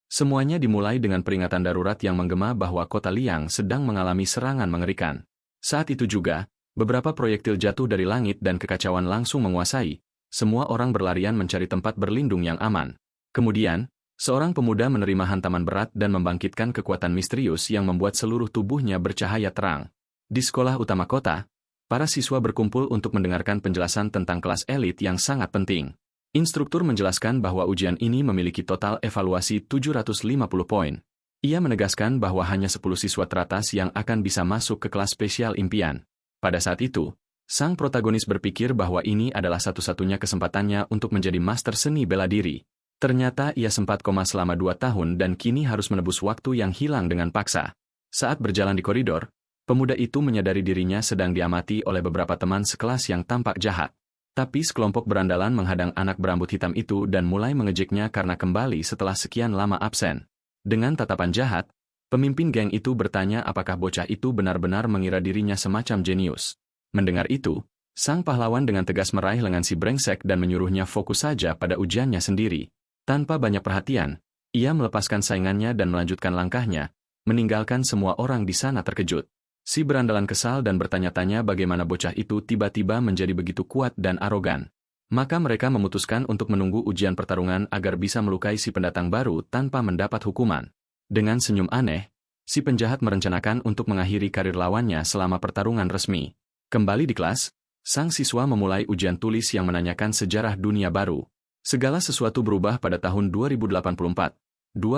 Semuanya dimulai dengan peringatan darurat yang menggema bahwa kota Liang sedang mengalami serangan mengerikan. Saat itu juga, beberapa proyektil jatuh dari langit dan kekacauan langsung menguasai. Semua orang berlarian mencari tempat berlindung yang aman. Kemudian, seorang pemuda menerima hantaman berat dan membangkitkan kekuatan misterius yang membuat seluruh tubuhnya bercahaya terang. Di sekolah utama kota, para siswa berkumpul untuk mendengarkan penjelasan tentang kelas elit yang sangat penting. Instruktur menjelaskan bahwa ujian ini memiliki total evaluasi 750 poin. Ia menegaskan bahwa hanya 10 siswa teratas yang akan bisa masuk ke kelas spesial impian. Pada saat itu, sang protagonis berpikir bahwa ini adalah satu-satunya kesempatannya untuk menjadi master seni bela diri. Ternyata ia sempat koma selama 2 tahun dan kini harus menebus waktu yang hilang dengan paksa. Saat berjalan di koridor, pemuda itu menyadari dirinya sedang diamati oleh beberapa teman sekelas yang tampak jahat. Tapi sekelompok berandalan menghadang anak berambut hitam itu dan mulai mengejeknya karena kembali setelah sekian lama absen. Dengan tatapan jahat, pemimpin geng itu bertanya apakah bocah itu benar-benar mengira dirinya semacam jenius. Mendengar itu, sang pahlawan dengan tegas meraih lengan si brengsek dan menyuruhnya fokus saja pada ujiannya sendiri. Tanpa banyak perhatian, ia melepaskan saingannya dan melanjutkan langkahnya, meninggalkan semua orang di sana terkejut. Si berandalan kesal dan bertanya-tanya bagaimana bocah itu tiba-tiba menjadi begitu kuat dan arogan. Maka mereka memutuskan untuk menunggu ujian pertarungan agar bisa melukai si pendatang baru tanpa mendapat hukuman. Dengan senyum aneh, si penjahat merencanakan untuk mengakhiri karir lawannya selama pertarungan resmi. Kembali di kelas, sang siswa memulai ujian tulis yang menanyakan sejarah dunia baru. Segala sesuatu berubah pada tahun 2084.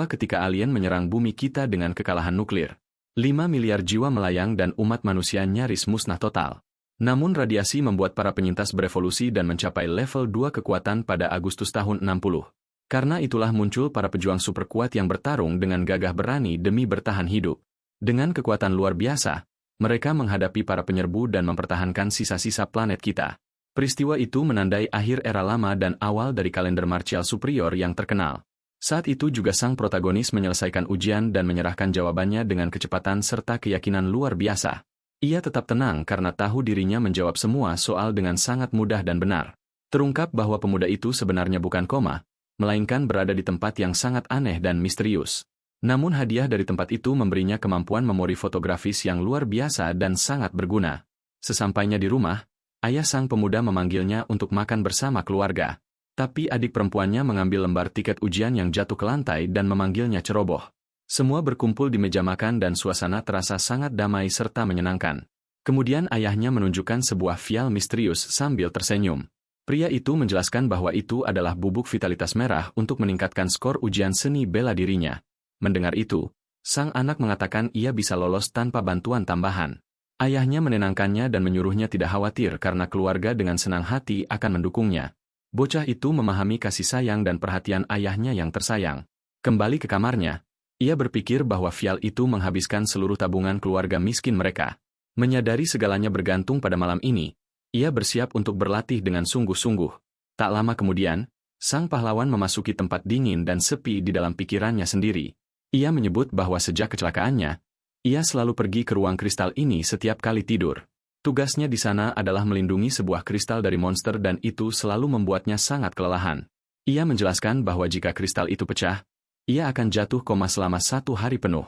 Ketika alien menyerang bumi kita dengan kekalahan nuklir. 5 miliar jiwa melayang dan umat manusia nyaris musnah total. Namun radiasi membuat para penyintas berevolusi dan mencapai level 2 kekuatan pada Agustus tahun 60. Karena itulah muncul para pejuang super kuat yang bertarung dengan gagah berani demi bertahan hidup. Dengan kekuatan luar biasa, mereka menghadapi para penyerbu dan mempertahankan sisa-sisa planet kita. Peristiwa itu menandai akhir era lama dan awal dari kalender martial superior yang terkenal. Saat itu juga sang protagonis menyelesaikan ujian dan menyerahkan jawabannya dengan kecepatan serta keyakinan luar biasa. Ia tetap tenang karena tahu dirinya menjawab semua soal dengan sangat mudah dan benar. Terungkap bahwa pemuda itu sebenarnya bukan koma, melainkan berada di tempat yang sangat aneh dan misterius. Namun hadiah dari tempat itu memberinya kemampuan memori fotografis yang luar biasa dan sangat berguna. Sesampainya di rumah, ayah sang pemuda memanggilnya untuk makan bersama keluarga. Tapi adik perempuannya mengambil lembar tiket ujian yang jatuh ke lantai dan memanggilnya ceroboh. Semua berkumpul di meja makan dan suasana terasa sangat damai serta menyenangkan. Kemudian ayahnya menunjukkan sebuah vial misterius sambil tersenyum. Pria itu menjelaskan bahwa itu adalah bubuk vitalitas merah untuk meningkatkan skor ujian seni bela dirinya. Mendengar itu, sang anak mengatakan ia bisa lolos tanpa bantuan tambahan. Ayahnya menenangkannya dan menyuruhnya tidak khawatir karena keluarga dengan senang hati akan mendukungnya. Bocah itu memahami kasih sayang dan perhatian ayahnya yang tersayang. Kembali ke kamarnya, ia berpikir bahwa vial itu menghabiskan seluruh tabungan keluarga miskin mereka. Menyadari segalanya bergantung pada malam ini, ia bersiap untuk berlatih dengan sungguh-sungguh. Tak lama kemudian, sang pahlawan memasuki tempat dingin dan sepi di dalam pikirannya sendiri. Ia menyebut bahwa sejak kecelakaannya, ia selalu pergi ke ruang kristal ini setiap kali tidur. Tugasnya di sana adalah melindungi sebuah kristal dari monster dan itu selalu membuatnya sangat kelelahan. Ia menjelaskan bahwa jika kristal itu pecah, ia akan jatuh koma selama 1 hari penuh.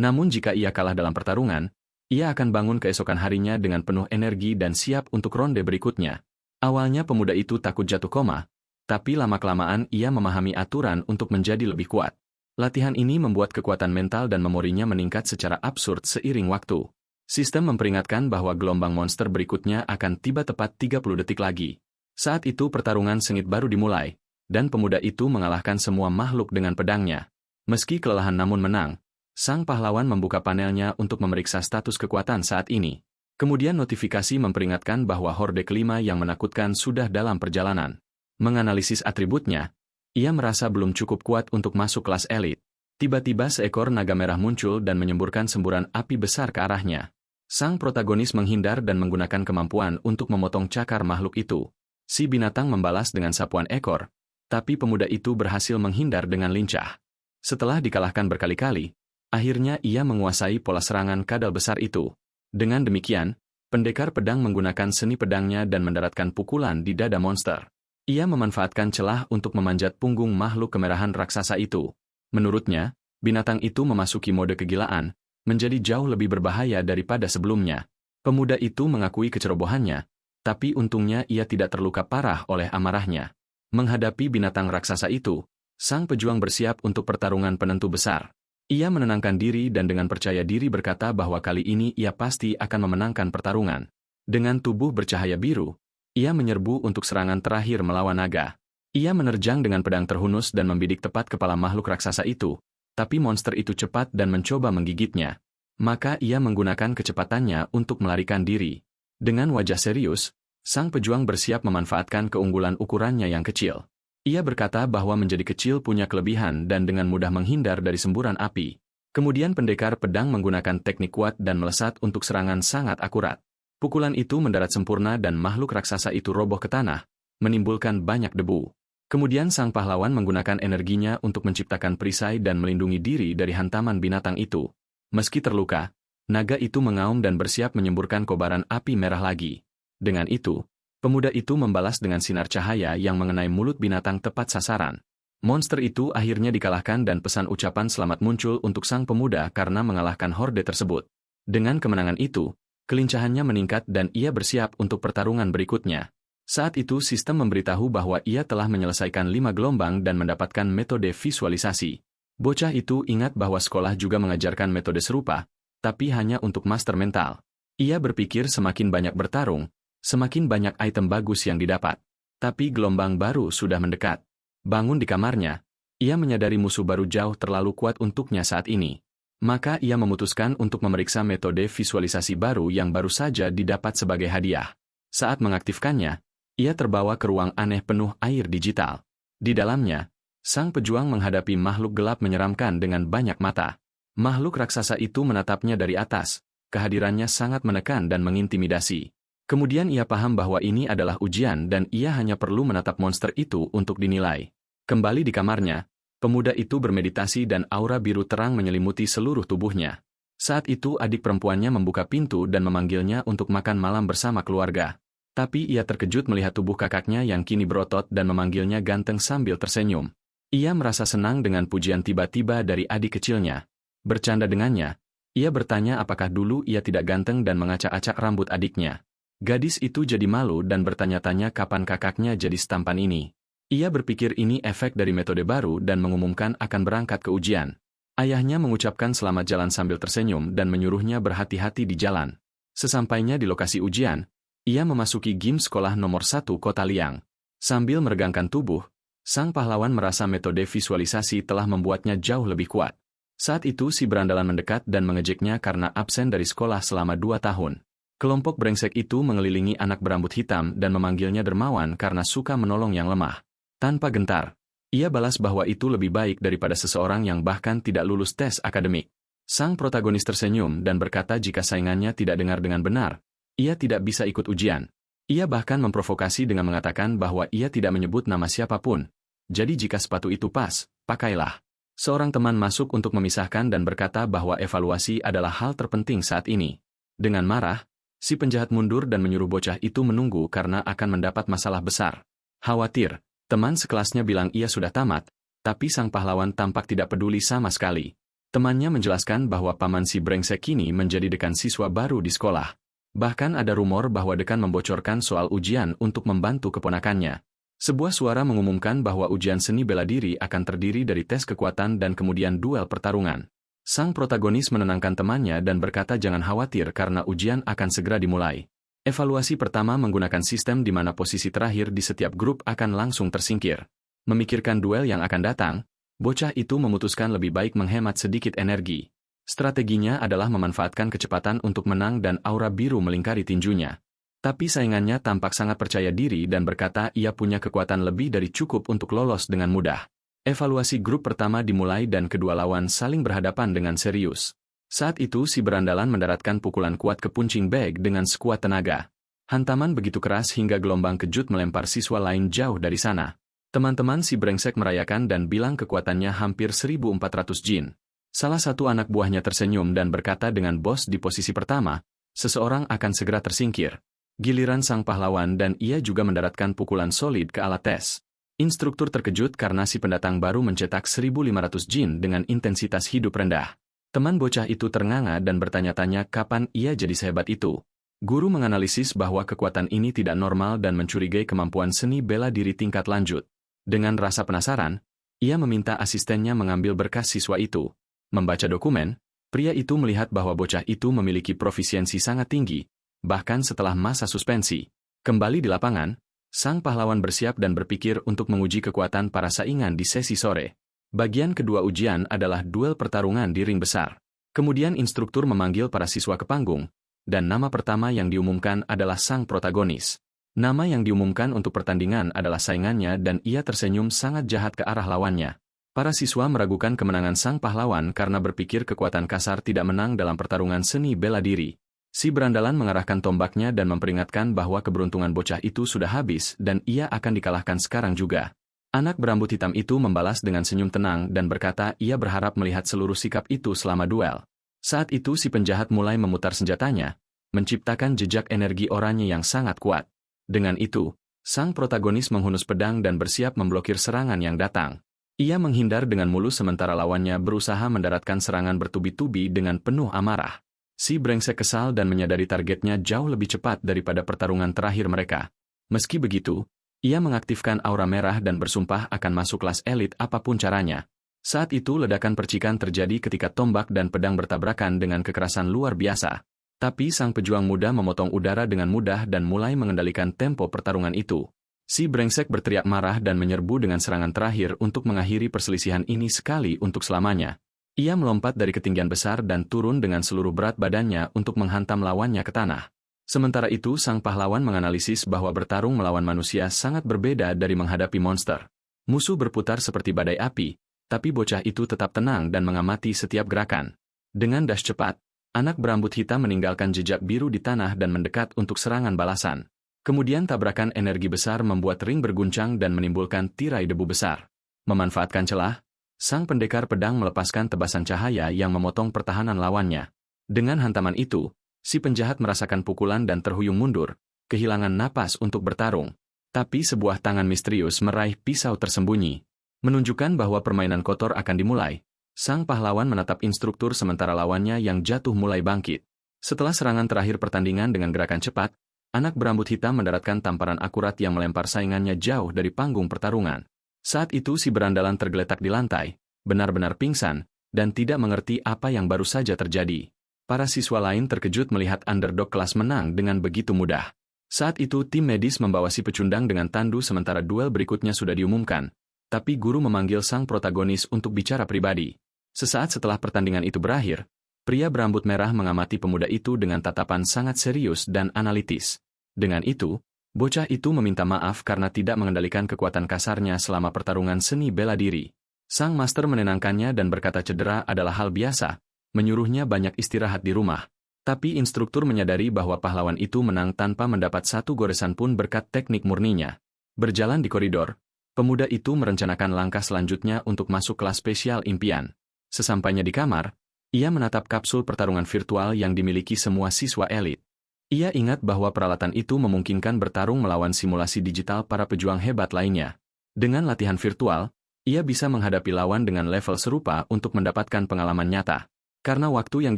Namun jika ia kalah dalam pertarungan, ia akan bangun keesokan harinya dengan penuh energi dan siap untuk ronde berikutnya. Awalnya pemuda itu takut jatuh koma, tapi lama-kelamaan ia memahami aturan untuk menjadi lebih kuat. Latihan ini membuat kekuatan mental dan memorinya meningkat secara absurd seiring waktu. Sistem memperingatkan bahwa gelombang monster berikutnya akan tiba tepat 30 detik lagi. Saat itu pertarungan sengit baru dimulai, dan pemuda itu mengalahkan semua makhluk dengan pedangnya. Meski kelelahan namun menang, sang pahlawan membuka panelnya untuk memeriksa status kekuatan saat ini. Kemudian notifikasi memperingatkan bahwa horde kelima yang menakutkan sudah dalam perjalanan. Menganalisis atributnya, ia merasa belum cukup kuat untuk masuk kelas elit. Tiba-tiba seekor naga merah muncul dan menyemburkan semburan api besar ke arahnya. Sang protagonis menghindar dan menggunakan kemampuan untuk memotong cakar makhluk itu. Si binatang membalas dengan sapuan ekor, tapi pemuda itu berhasil menghindar dengan lincah. Setelah dikalahkan berkali-kali, akhirnya ia menguasai pola serangan kadal besar itu. Dengan demikian, pendekar pedang menggunakan seni pedangnya dan mendaratkan pukulan di dada monster. Ia memanfaatkan celah untuk memanjat punggung makhluk kemerahan raksasa itu. Menurutnya, binatang itu memasuki mode kegilaan, menjadi jauh lebih berbahaya daripada sebelumnya. Pemuda itu mengakui kecerobohannya, tapi untungnya ia tidak terluka parah oleh amarahnya. Menghadapi binatang raksasa itu, sang pejuang bersiap untuk pertarungan penentu besar. Ia menenangkan diri dan dengan percaya diri berkata bahwa kali ini ia pasti akan memenangkan pertarungan. Dengan tubuh bercahaya biru, ia menyerbu untuk serangan terakhir melawan naga. Ia menerjang dengan pedang terhunus dan membidik tepat kepala makhluk raksasa itu, tapi monster itu cepat dan mencoba menggigitnya. Maka ia menggunakan kecepatannya untuk melarikan diri. Dengan wajah serius, sang pejuang bersiap memanfaatkan keunggulan ukurannya yang kecil. Ia berkata bahwa menjadi kecil punya kelebihan dan dengan mudah menghindar dari semburan api. Kemudian pendekar pedang menggunakan teknik kuat dan melesat untuk serangan sangat akurat. Pukulan itu mendarat sempurna dan makhluk raksasa itu roboh ke tanah, menimbulkan banyak debu. Kemudian sang pahlawan menggunakan energinya untuk menciptakan perisai dan melindungi diri dari hantaman binatang itu. Meski terluka, naga itu mengaum dan bersiap menyemburkan kobaran api merah lagi. Dengan itu, pemuda itu membalas dengan sinar cahaya yang mengenai mulut binatang tepat sasaran. Monster itu akhirnya dikalahkan dan pesan ucapan selamat muncul untuk sang pemuda karena mengalahkan horde tersebut. Dengan kemenangan itu, kelincahannya meningkat dan ia bersiap untuk pertarungan berikutnya. Saat itu sistem memberitahu bahwa ia telah menyelesaikan 5 gelombang dan mendapatkan metode visualisasi. Bocah itu ingat bahwa sekolah juga mengajarkan metode serupa, tapi hanya untuk master mental. Ia berpikir semakin banyak bertarung, semakin banyak item bagus yang didapat. Tapi gelombang baru sudah mendekat. Bangun di kamarnya, ia menyadari musuh baru jauh terlalu kuat untuknya saat ini. Maka ia memutuskan untuk memeriksa metode visualisasi baru yang baru saja didapat sebagai hadiah. Saat mengaktifkannya, ia terbawa ke ruang aneh penuh air digital. Di dalamnya, sang pejuang menghadapi makhluk gelap menyeramkan dengan banyak mata. Makhluk raksasa itu menatapnya dari atas, kehadirannya sangat menekan dan mengintimidasi. Kemudian ia paham bahwa ini adalah ujian dan ia hanya perlu menatap monster itu untuk dinilai. Kembali di kamarnya, pemuda itu bermeditasi dan aura biru terang menyelimuti seluruh tubuhnya. Saat itu adik perempuannya membuka pintu dan memanggilnya untuk makan malam bersama keluarga. Tapi ia terkejut melihat tubuh kakaknya yang kini berotot dan memanggilnya ganteng sambil tersenyum. Ia merasa senang dengan pujian tiba-tiba dari adik kecilnya. Bercanda dengannya, ia bertanya apakah dulu ia tidak ganteng dan mengacak-acak rambut adiknya. Gadis itu jadi malu dan bertanya-tanya kapan kakaknya jadi setampan ini. Ia berpikir ini efek dari metode baru dan mengumumkan akan berangkat ke ujian. Ayahnya mengucapkan selamat jalan sambil tersenyum dan menyuruhnya berhati-hati di jalan. Sesampainya di lokasi ujian, ia memasuki gym sekolah nomor 1 Kota Liang. Sambil meregangkan tubuh, sang pahlawan merasa metode visualisasi telah membuatnya jauh lebih kuat. Saat itu si berandalan mendekat dan mengejeknya karena absen dari sekolah selama 2 tahun. Kelompok brengsek itu mengelilingi anak berambut hitam dan memanggilnya dermawan karena suka menolong yang lemah. Tanpa gentar, ia balas bahwa itu lebih baik daripada seseorang yang bahkan tidak lulus tes akademik. Sang protagonis tersenyum dan berkata jika saingannya tidak dengar dengan benar, ia tidak bisa ikut ujian. Ia bahkan memprovokasi dengan mengatakan bahwa ia tidak menyebut nama siapapun. Jadi jika sepatu itu pas, pakailah. Seorang teman masuk untuk memisahkan dan berkata bahwa evaluasi adalah hal terpenting saat ini. Dengan marah, si penjahat mundur dan menyuruh bocah itu menunggu karena akan mendapat masalah besar. Khawatir, teman sekelasnya bilang ia sudah tamat, tapi sang pahlawan tampak tidak peduli sama sekali. Temannya menjelaskan bahwa paman si brengsek kini menjadi dekan siswa baru di sekolah. Bahkan ada rumor bahwa dekan membocorkan soal ujian untuk membantu keponakannya. Sebuah suara mengumumkan bahwa ujian seni bela diri akan terdiri dari tes kekuatan dan kemudian duel pertarungan. Sang protagonis menenangkan temannya dan berkata jangan khawatir karena ujian akan segera dimulai. Evaluasi pertama menggunakan sistem di mana posisi terakhir di setiap grup akan langsung tersingkir. Memikirkan duel yang akan datang, bocah itu memutuskan lebih baik menghemat sedikit energi. Strateginya adalah memanfaatkan kecepatan untuk menang dan aura biru melingkari tinjunya. Tapi saingannya tampak sangat percaya diri dan berkata ia punya kekuatan lebih dari cukup untuk lolos dengan mudah. Evaluasi grup pertama dimulai dan kedua lawan saling berhadapan dengan serius. Saat itu si berandalan mendaratkan pukulan kuat ke punching bag dengan sekuat tenaga. Hantaman begitu keras hingga gelombang kejut melempar siswa lain jauh dari sana. Teman-teman si brengsek merayakan dan bilang kekuatannya hampir 1400 jin. Salah satu anak buahnya tersenyum dan berkata dengan bos di posisi pertama, seseorang akan segera tersingkir. Giliran sang pahlawan dan ia juga mendaratkan pukulan solid ke alat tes. Instruktur terkejut karena si pendatang baru mencetak 1.500 jin dengan intensitas hidup rendah. Teman bocah itu ternganga dan bertanya-tanya kapan ia jadi sehebat itu. Guru menganalisis bahwa kekuatan ini tidak normal dan mencurigai kemampuan seni bela diri tingkat lanjut. Dengan rasa penasaran, ia meminta asistennya mengambil berkas siswa itu. Membaca dokumen, pria itu melihat bahwa bocah itu memiliki profisiensi sangat tinggi, bahkan setelah masa suspensi. Kembali di lapangan, sang pahlawan bersiap dan berpikir untuk menguji kekuatan para saingan di sesi sore. Bagian kedua ujian adalah duel pertarungan di ring besar. Kemudian instruktur memanggil para siswa ke panggung, dan nama pertama yang diumumkan adalah sang protagonis. Nama yang diumumkan untuk pertandingan adalah saingannya dan ia tersenyum sangat jahat ke arah lawannya. Para siswa meragukan kemenangan sang pahlawan karena berpikir kekuatan kasar tidak menang dalam pertarungan seni bela diri. Si berandalan mengarahkan tombaknya dan memperingatkan bahwa keberuntungan bocah itu sudah habis dan ia akan dikalahkan sekarang juga. Anak berambut hitam itu membalas dengan senyum tenang dan berkata ia berharap melihat seluruh sikap itu selama duel. Saat itu si penjahat mulai memutar senjatanya, menciptakan jejak energi oranye yang sangat kuat. Dengan itu, sang protagonis menghunus pedang dan bersiap memblokir serangan yang datang. Ia menghindar dengan mulus sementara lawannya berusaha mendaratkan serangan bertubi-tubi dengan penuh amarah. Si brengsek kesal dan menyadari targetnya jauh lebih cepat daripada pertarungan terakhir mereka. Meski begitu, ia mengaktifkan aura merah dan bersumpah akan masuk kelas elit apapun caranya. Saat itu ledakan percikan terjadi ketika tombak dan pedang bertabrakan dengan kekerasan luar biasa. Tapi sang pejuang muda memotong udara dengan mudah dan mulai mengendalikan tempo pertarungan itu. Si brengsek berteriak marah dan menyerbu dengan serangan terakhir untuk mengakhiri perselisihan ini sekali untuk selamanya. Ia melompat dari ketinggian besar dan turun dengan seluruh berat badannya untuk menghantam lawannya ke tanah. Sementara itu sang pahlawan menganalisis bahwa bertarung melawan manusia sangat berbeda dari menghadapi monster. Musuh berputar seperti badai api, tapi bocah itu tetap tenang dan mengamati setiap gerakan. Dengan dash cepat, anak berambut hitam meninggalkan jejak biru di tanah dan mendekat untuk serangan balasan. Kemudian tabrakan energi besar membuat ring berguncang dan menimbulkan tirai debu besar. Memanfaatkan celah, sang pendekar pedang melepaskan tebasan cahaya yang memotong pertahanan lawannya. Dengan hantaman itu, si penjahat merasakan pukulan dan terhuyung mundur, kehilangan napas untuk bertarung. Tapi sebuah tangan misterius meraih pisau tersembunyi, menunjukkan bahwa permainan kotor akan dimulai. Sang pahlawan menatap instruktur sementara lawannya yang jatuh mulai bangkit. Setelah serangan terakhir pertandingan dengan gerakan cepat, anak berambut hitam mendaratkan tamparan akurat yang melempar saingannya jauh dari panggung pertarungan. Saat itu si berandalan tergeletak di lantai, benar-benar pingsan, dan tidak mengerti apa yang baru saja terjadi. Para siswa lain terkejut melihat underdog kelas menang dengan begitu mudah. Saat itu tim medis membawa si pecundang dengan tandu sementara duel berikutnya sudah diumumkan. Tapi guru memanggil sang protagonis untuk bicara pribadi. Sesaat setelah pertandingan itu berakhir, pria berambut merah mengamati pemuda itu dengan tatapan sangat serius dan analitis. Dengan itu, bocah itu meminta maaf karena tidak mengendalikan kekuatan kasarnya selama pertarungan seni bela diri. Sang master menenangkannya dan berkata cedera adalah hal biasa, menyuruhnya banyak istirahat di rumah. Tapi instruktur menyadari bahwa pahlawan itu menang tanpa mendapat satu goresan pun berkat teknik murninya. Berjalan di koridor, pemuda itu merencanakan langkah selanjutnya untuk masuk kelas spesial impian. Sesampainya di kamar, ia menatap kapsul pertarungan virtual yang dimiliki semua siswa elit. Ia ingat bahwa peralatan itu memungkinkan bertarung melawan simulasi digital para pejuang hebat lainnya. Dengan latihan virtual, ia bisa menghadapi lawan dengan level serupa untuk mendapatkan pengalaman nyata. Karena waktu yang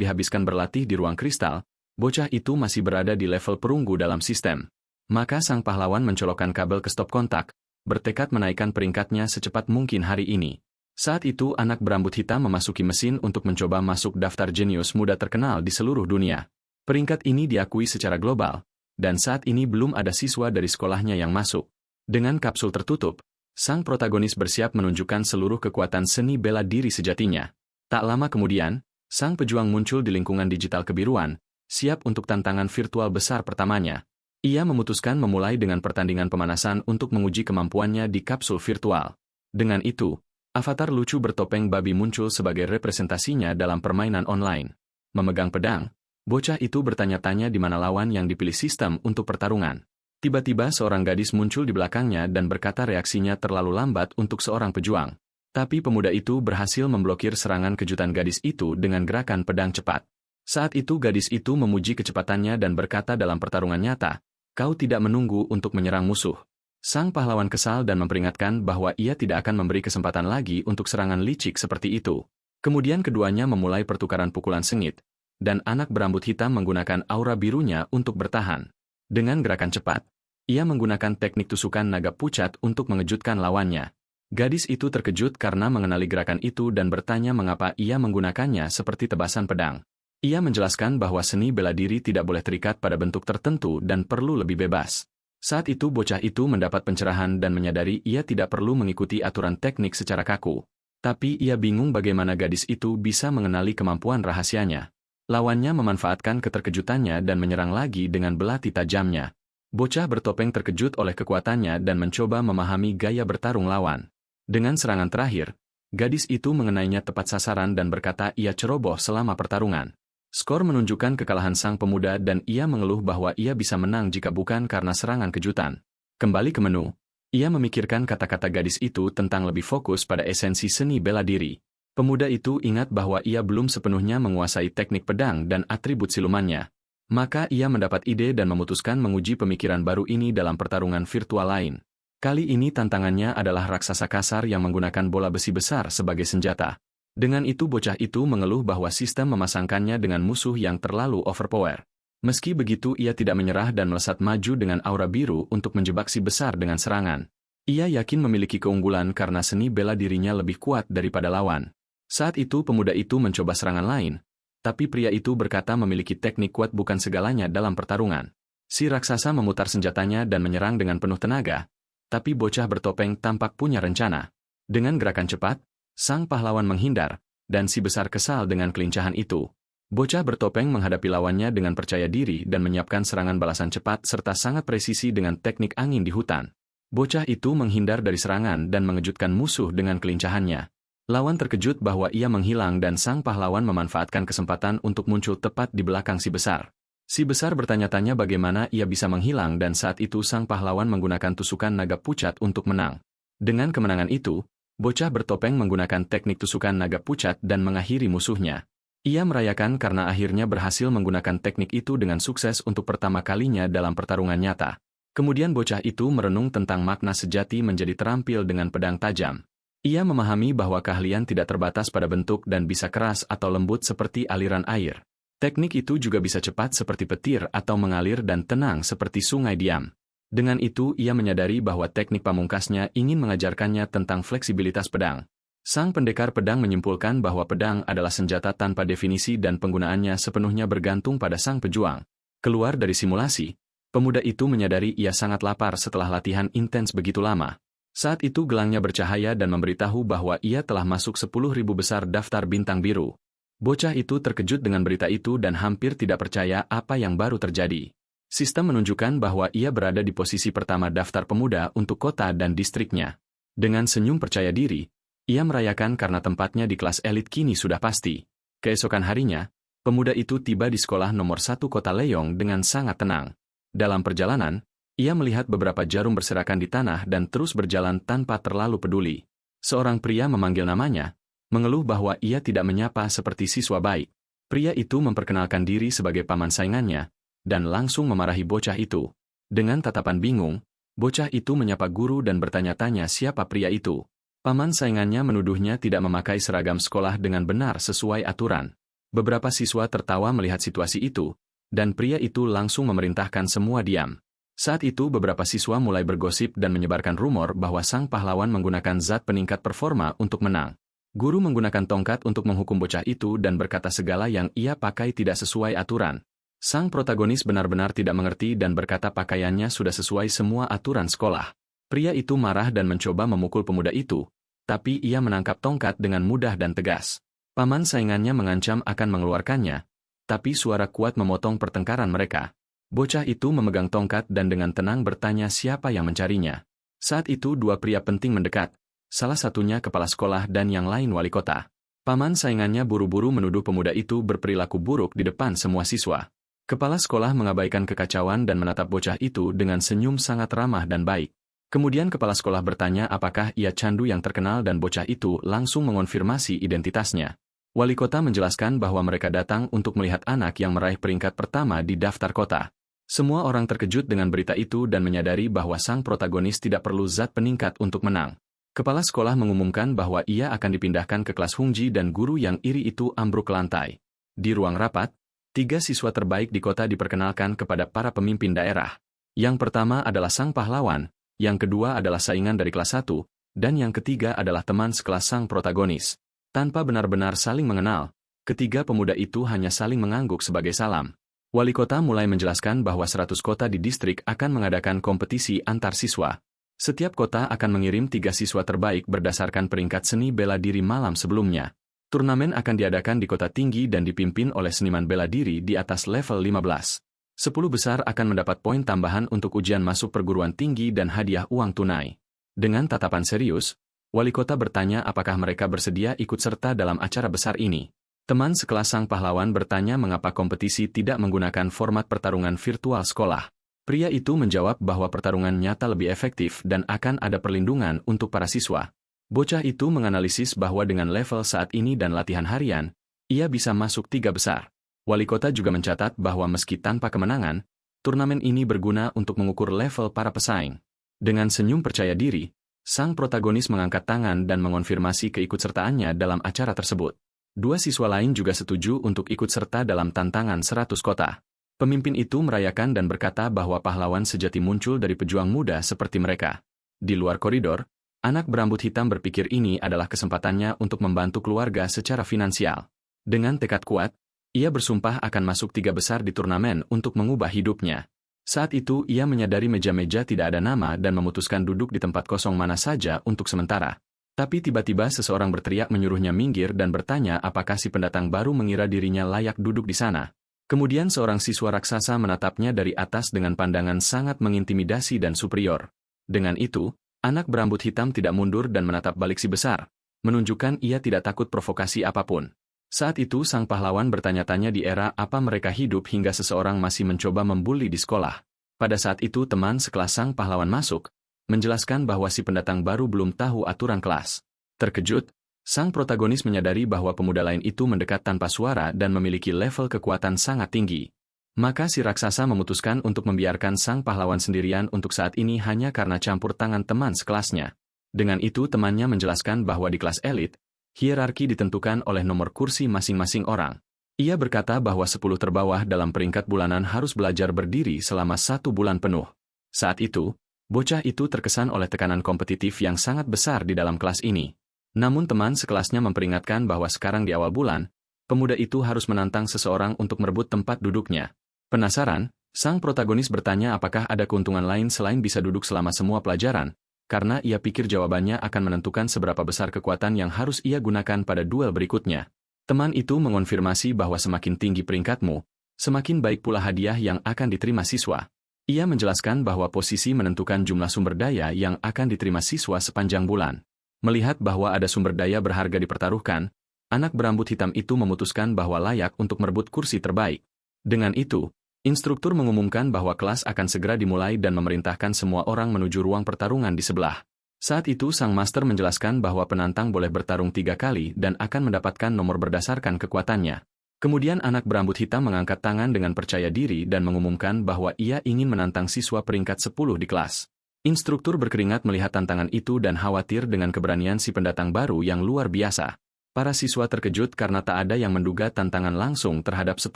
dihabiskan berlatih di ruang kristal, bocah itu masih berada di level perunggu dalam sistem. Maka sang pahlawan mencolokkan kabel ke stop kontak, bertekad menaikkan peringkatnya secepat mungkin hari ini. Saat itu anak berambut hitam memasuki mesin untuk mencoba masuk daftar jenius muda terkenal di seluruh dunia. Peringkat ini diakui secara global, dan saat ini belum ada siswa dari sekolahnya yang masuk. Dengan kapsul tertutup, sang protagonis bersiap menunjukkan seluruh kekuatan seni bela diri sejatinya. Tak lama kemudian, sang pejuang muncul di lingkungan digital kebiruan, siap untuk tantangan virtual besar pertamanya. Ia memutuskan memulai dengan pertandingan pemanasan untuk menguji kemampuannya di kapsul virtual. Dengan itu, avatar lucu bertopeng babi muncul sebagai representasinya dalam permainan online. Memegang pedang, bocah itu bertanya-tanya di mana lawan yang dipilih sistem untuk pertarungan. Tiba-tiba seorang gadis muncul di belakangnya dan berkata reaksinya terlalu lambat untuk seorang pejuang. Tapi pemuda itu berhasil memblokir serangan kejutan gadis itu dengan gerakan pedang cepat. Saat itu gadis itu memuji kecepatannya dan berkata dalam pertarungan nyata, "Kau tidak menunggu untuk menyerang musuh. Sang pahlawan kesal dan memperingatkan bahwa ia tidak akan memberi kesempatan lagi untuk serangan licik seperti itu. Kemudian keduanya memulai pertukaran pukulan sengit, dan anak berambut hitam menggunakan aura birunya untuk bertahan. Dengan gerakan cepat, ia menggunakan teknik tusukan naga pucat untuk mengejutkan lawannya. Gadis itu terkejut karena mengenali gerakan itu dan bertanya mengapa ia menggunakannya seperti tebasan pedang. Ia menjelaskan bahwa seni bela diri tidak boleh terikat pada bentuk tertentu dan perlu lebih bebas. Saat itu bocah itu mendapat pencerahan dan menyadari ia tidak perlu mengikuti aturan teknik secara kaku. Tapi ia bingung bagaimana gadis itu bisa mengenali kemampuan rahasianya. Lawannya memanfaatkan keterkejutannya dan menyerang lagi dengan belati tajamnya. Bocah bertopeng terkejut oleh kekuatannya dan mencoba memahami gaya bertarung lawan. Dengan serangan terakhir, gadis itu mengenainya tepat sasaran dan berkata ia ceroboh selama pertarungan. Skor menunjukkan kekalahan sang pemuda dan ia mengeluh bahwa ia bisa menang jika bukan karena serangan kejutan. Kembali ke menu, ia memikirkan kata-kata gadis itu tentang lebih fokus pada esensi seni bela diri. Pemuda itu ingat bahwa ia belum sepenuhnya menguasai teknik pedang dan atribut silumannya. Maka ia mendapat ide dan memutuskan menguji pemikiran baru ini dalam pertarungan virtual lain. Kali ini tantangannya adalah raksasa kasar yang menggunakan bola besi besar sebagai senjata. Dengan itu bocah itu mengeluh bahwa sistem memasangkannya dengan musuh yang terlalu overpower. Meski begitu ia tidak menyerah dan melesat maju dengan aura biru untuk menjebak si besar dengan serangan. Ia yakin memiliki keunggulan karena seni bela dirinya lebih kuat daripada lawan. Saat itu pemuda itu mencoba serangan lain, tapi pria itu berkata memiliki teknik kuat bukan segalanya dalam pertarungan. Si raksasa memutar senjatanya dan menyerang dengan penuh tenaga, tapi bocah bertopeng tampak punya rencana. Dengan gerakan cepat, sang pahlawan menghindar, dan si besar kesal dengan kelincahan itu. Bocah bertopeng menghadapi lawannya dengan percaya diri dan menyiapkan serangan balasan cepat serta sangat presisi dengan teknik angin di hutan. Bocah itu menghindar dari serangan dan mengejutkan musuh dengan kelincahannya. Lawan terkejut bahwa ia menghilang dan sang pahlawan memanfaatkan kesempatan untuk muncul tepat di belakang si besar. Si besar bertanya-tanya bagaimana ia bisa menghilang dan saat itu sang pahlawan menggunakan tusukan naga pucat untuk menang. Dengan kemenangan itu, bocah bertopeng menggunakan teknik tusukan naga pucat dan mengakhiri musuhnya. Ia merayakan karena akhirnya berhasil menggunakan teknik itu dengan sukses untuk pertama kalinya dalam pertarungan nyata. Kemudian bocah itu merenung tentang makna sejati menjadi terampil dengan pedang tajam. Ia memahami bahwa keahlian tidak terbatas pada bentuk dan bisa keras atau lembut seperti aliran air. Teknik itu juga bisa cepat seperti petir atau mengalir dan tenang seperti sungai diam. Dengan itu ia menyadari bahwa teknik pamungkasnya ingin mengajarkannya tentang fleksibilitas pedang. Sang pendekar pedang menyimpulkan bahwa pedang adalah senjata tanpa definisi dan penggunaannya sepenuhnya bergantung pada sang pejuang. Keluar dari simulasi, pemuda itu menyadari ia sangat lapar setelah latihan intens begitu lama. Saat itu gelangnya bercahaya dan memberitahu bahwa ia telah masuk 10.000 besar daftar bintang biru. Bocah itu terkejut dengan berita itu dan hampir tidak percaya apa yang baru terjadi. Sistem menunjukkan bahwa ia berada di posisi pertama daftar pemuda untuk kota dan distriknya. Dengan senyum percaya diri, ia merayakan karena tempatnya di kelas elit kini sudah pasti. Keesokan harinya, pemuda itu tiba di sekolah nomor 1 kota Leong dengan sangat tenang. Dalam perjalanan, ia melihat beberapa jarum berserakan di tanah dan terus berjalan tanpa terlalu peduli. Seorang pria memanggil namanya, mengeluh bahwa ia tidak menyapa seperti siswa baik. Pria itu memperkenalkan diri sebagai paman saingannya, dan langsung memarahi bocah itu. Dengan tatapan bingung, bocah itu menyapa guru dan bertanya-tanya siapa pria itu. Paman saingannya menuduhnya tidak memakai seragam sekolah dengan benar sesuai aturan. Beberapa siswa tertawa melihat situasi itu, dan pria itu langsung memerintahkan semua diam. Saat itu beberapa siswa mulai bergosip dan menyebarkan rumor bahwa sang pahlawan menggunakan zat peningkat performa untuk menang. Guru menggunakan tongkat untuk menghukum bocah itu dan berkata segala yang ia pakai tidak sesuai aturan. Sang protagonis benar-benar tidak mengerti dan berkata pakaiannya sudah sesuai semua aturan sekolah. Pria itu marah dan mencoba memukul pemuda itu, tapi ia menangkap tongkat dengan mudah dan tegas. Paman saingannya mengancam akan mengeluarkannya, tapi suara kuat memotong pertengkaran mereka. Bocah itu memegang tongkat dan dengan tenang bertanya siapa yang mencarinya. Saat itu dua pria penting mendekat, salah satunya kepala sekolah dan yang lain wali kota. Paman saingannya buru-buru menuduh pemuda itu berperilaku buruk di depan semua siswa. Kepala sekolah mengabaikan kekacauan dan menatap bocah itu dengan senyum sangat ramah dan baik. Kemudian kepala sekolah bertanya apakah ia candu yang terkenal dan bocah itu langsung mengonfirmasi identitasnya. Wali kota menjelaskan bahwa mereka datang untuk melihat anak yang meraih peringkat pertama di daftar kota. Semua orang terkejut dengan berita itu dan menyadari bahwa sang protagonis tidak perlu zat peningkat untuk menang. Kepala sekolah mengumumkan bahwa ia akan dipindahkan ke kelas Hungji dan guru yang iri itu ambruk ke lantai. Di ruang rapat, 3 siswa terbaik di kota diperkenalkan kepada para pemimpin daerah. Yang pertama adalah sang pahlawan, yang kedua adalah saingan dari kelas 1, dan yang ketiga adalah teman sekelas sang protagonis. Tanpa benar-benar saling mengenal, ketiga pemuda itu hanya saling mengangguk sebagai salam. Wali kota mulai menjelaskan bahwa 100 kota di distrik akan mengadakan kompetisi antar siswa. Setiap kota akan mengirim 3 siswa terbaik berdasarkan peringkat seni bela diri malam sebelumnya. Turnamen akan diadakan di kota tinggi dan dipimpin oleh seniman bela diri di atas level 15. 10 besar akan mendapat poin tambahan untuk ujian masuk perguruan tinggi dan hadiah uang tunai. Dengan tatapan serius, wali kota bertanya apakah mereka bersedia ikut serta dalam acara besar ini. Teman sekelas sang pahlawan bertanya mengapa kompetisi tidak menggunakan format pertarungan virtual sekolah. Pria itu menjawab bahwa pertarungan nyata lebih efektif dan akan ada perlindungan untuk para siswa. Bocah itu menganalisis bahwa dengan level saat ini dan latihan harian, ia bisa masuk 3 besar. Wali kota juga mencatat bahwa meski tanpa kemenangan, turnamen ini berguna untuk mengukur level para pesaing. Dengan senyum percaya diri, sang protagonis mengangkat tangan dan mengonfirmasi keikutsertaannya dalam acara tersebut. 2 siswa lain juga setuju untuk ikut serta dalam tantangan 100 kota. Pemimpin itu merayakan dan berkata bahwa pahlawan sejati muncul dari pejuang muda seperti mereka. Di luar koridor, anak berambut hitam berpikir ini adalah kesempatannya untuk membantu keluarga secara finansial. Dengan tekad kuat, ia bersumpah akan masuk 3 besar di turnamen untuk mengubah hidupnya. Saat itu ia menyadari meja-meja tidak ada nama dan memutuskan duduk di tempat kosong mana saja untuk sementara. Tapi tiba-tiba seseorang berteriak menyuruhnya minggir dan bertanya apakah si pendatang baru mengira dirinya layak duduk di sana. Kemudian seorang siswa raksasa menatapnya dari atas dengan pandangan sangat mengintimidasi dan superior. Dengan itu, anak berambut hitam tidak mundur dan menatap balik si besar, menunjukkan ia tidak takut provokasi apapun. Saat itu sang pahlawan bertanya-tanya di era apa mereka hidup hingga seseorang masih mencoba membuli di sekolah. Pada saat itu teman sekelas sang pahlawan masuk, menjelaskan bahwa si pendatang baru belum tahu aturan kelas. Terkejut, sang protagonis menyadari bahwa pemuda lain itu mendekat tanpa suara dan memiliki level kekuatan sangat tinggi. Maka si raksasa memutuskan untuk membiarkan sang pahlawan sendirian untuk saat ini hanya karena campur tangan teman sekelasnya. Dengan itu temannya menjelaskan bahwa di kelas elit, hierarki ditentukan oleh nomor kursi masing-masing orang. Ia berkata bahwa 10 terbawah dalam peringkat bulanan harus belajar berdiri selama 1 bulan penuh. Saat itu, bocah itu terkesan oleh tekanan kompetitif yang sangat besar di dalam kelas ini. Namun teman sekelasnya memperingatkan bahwa sekarang di awal bulan, pemuda itu harus menantang seseorang untuk merebut tempat duduknya. Penasaran, sang protagonis bertanya apakah ada keuntungan lain selain bisa duduk selama semua pelajaran, karena ia pikir jawabannya akan menentukan seberapa besar kekuatan yang harus ia gunakan pada duel berikutnya. Teman itu mengonfirmasi bahwa semakin tinggi peringkatmu, semakin baik pula hadiah yang akan diterima siswa. Ia menjelaskan bahwa posisi menentukan jumlah sumber daya yang akan diterima siswa sepanjang bulan. Melihat bahwa ada sumber daya berharga dipertaruhkan, anak berambut hitam itu memutuskan bahwa layak untuk merebut kursi terbaik. Dengan itu, instruktur mengumumkan bahwa kelas akan segera dimulai dan memerintahkan semua orang menuju ruang pertarungan di sebelah. Saat itu sang master menjelaskan bahwa penantang boleh bertarung 3 kali dan akan mendapatkan nomor berdasarkan kekuatannya. Kemudian anak berambut hitam mengangkat tangan dengan percaya diri dan mengumumkan bahwa ia ingin menantang siswa peringkat 10 di kelas. Instruktur berkeringat melihat tantangan itu dan khawatir dengan keberanian si pendatang baru yang luar biasa. Para siswa terkejut karena tak ada yang menduga tantangan langsung terhadap 10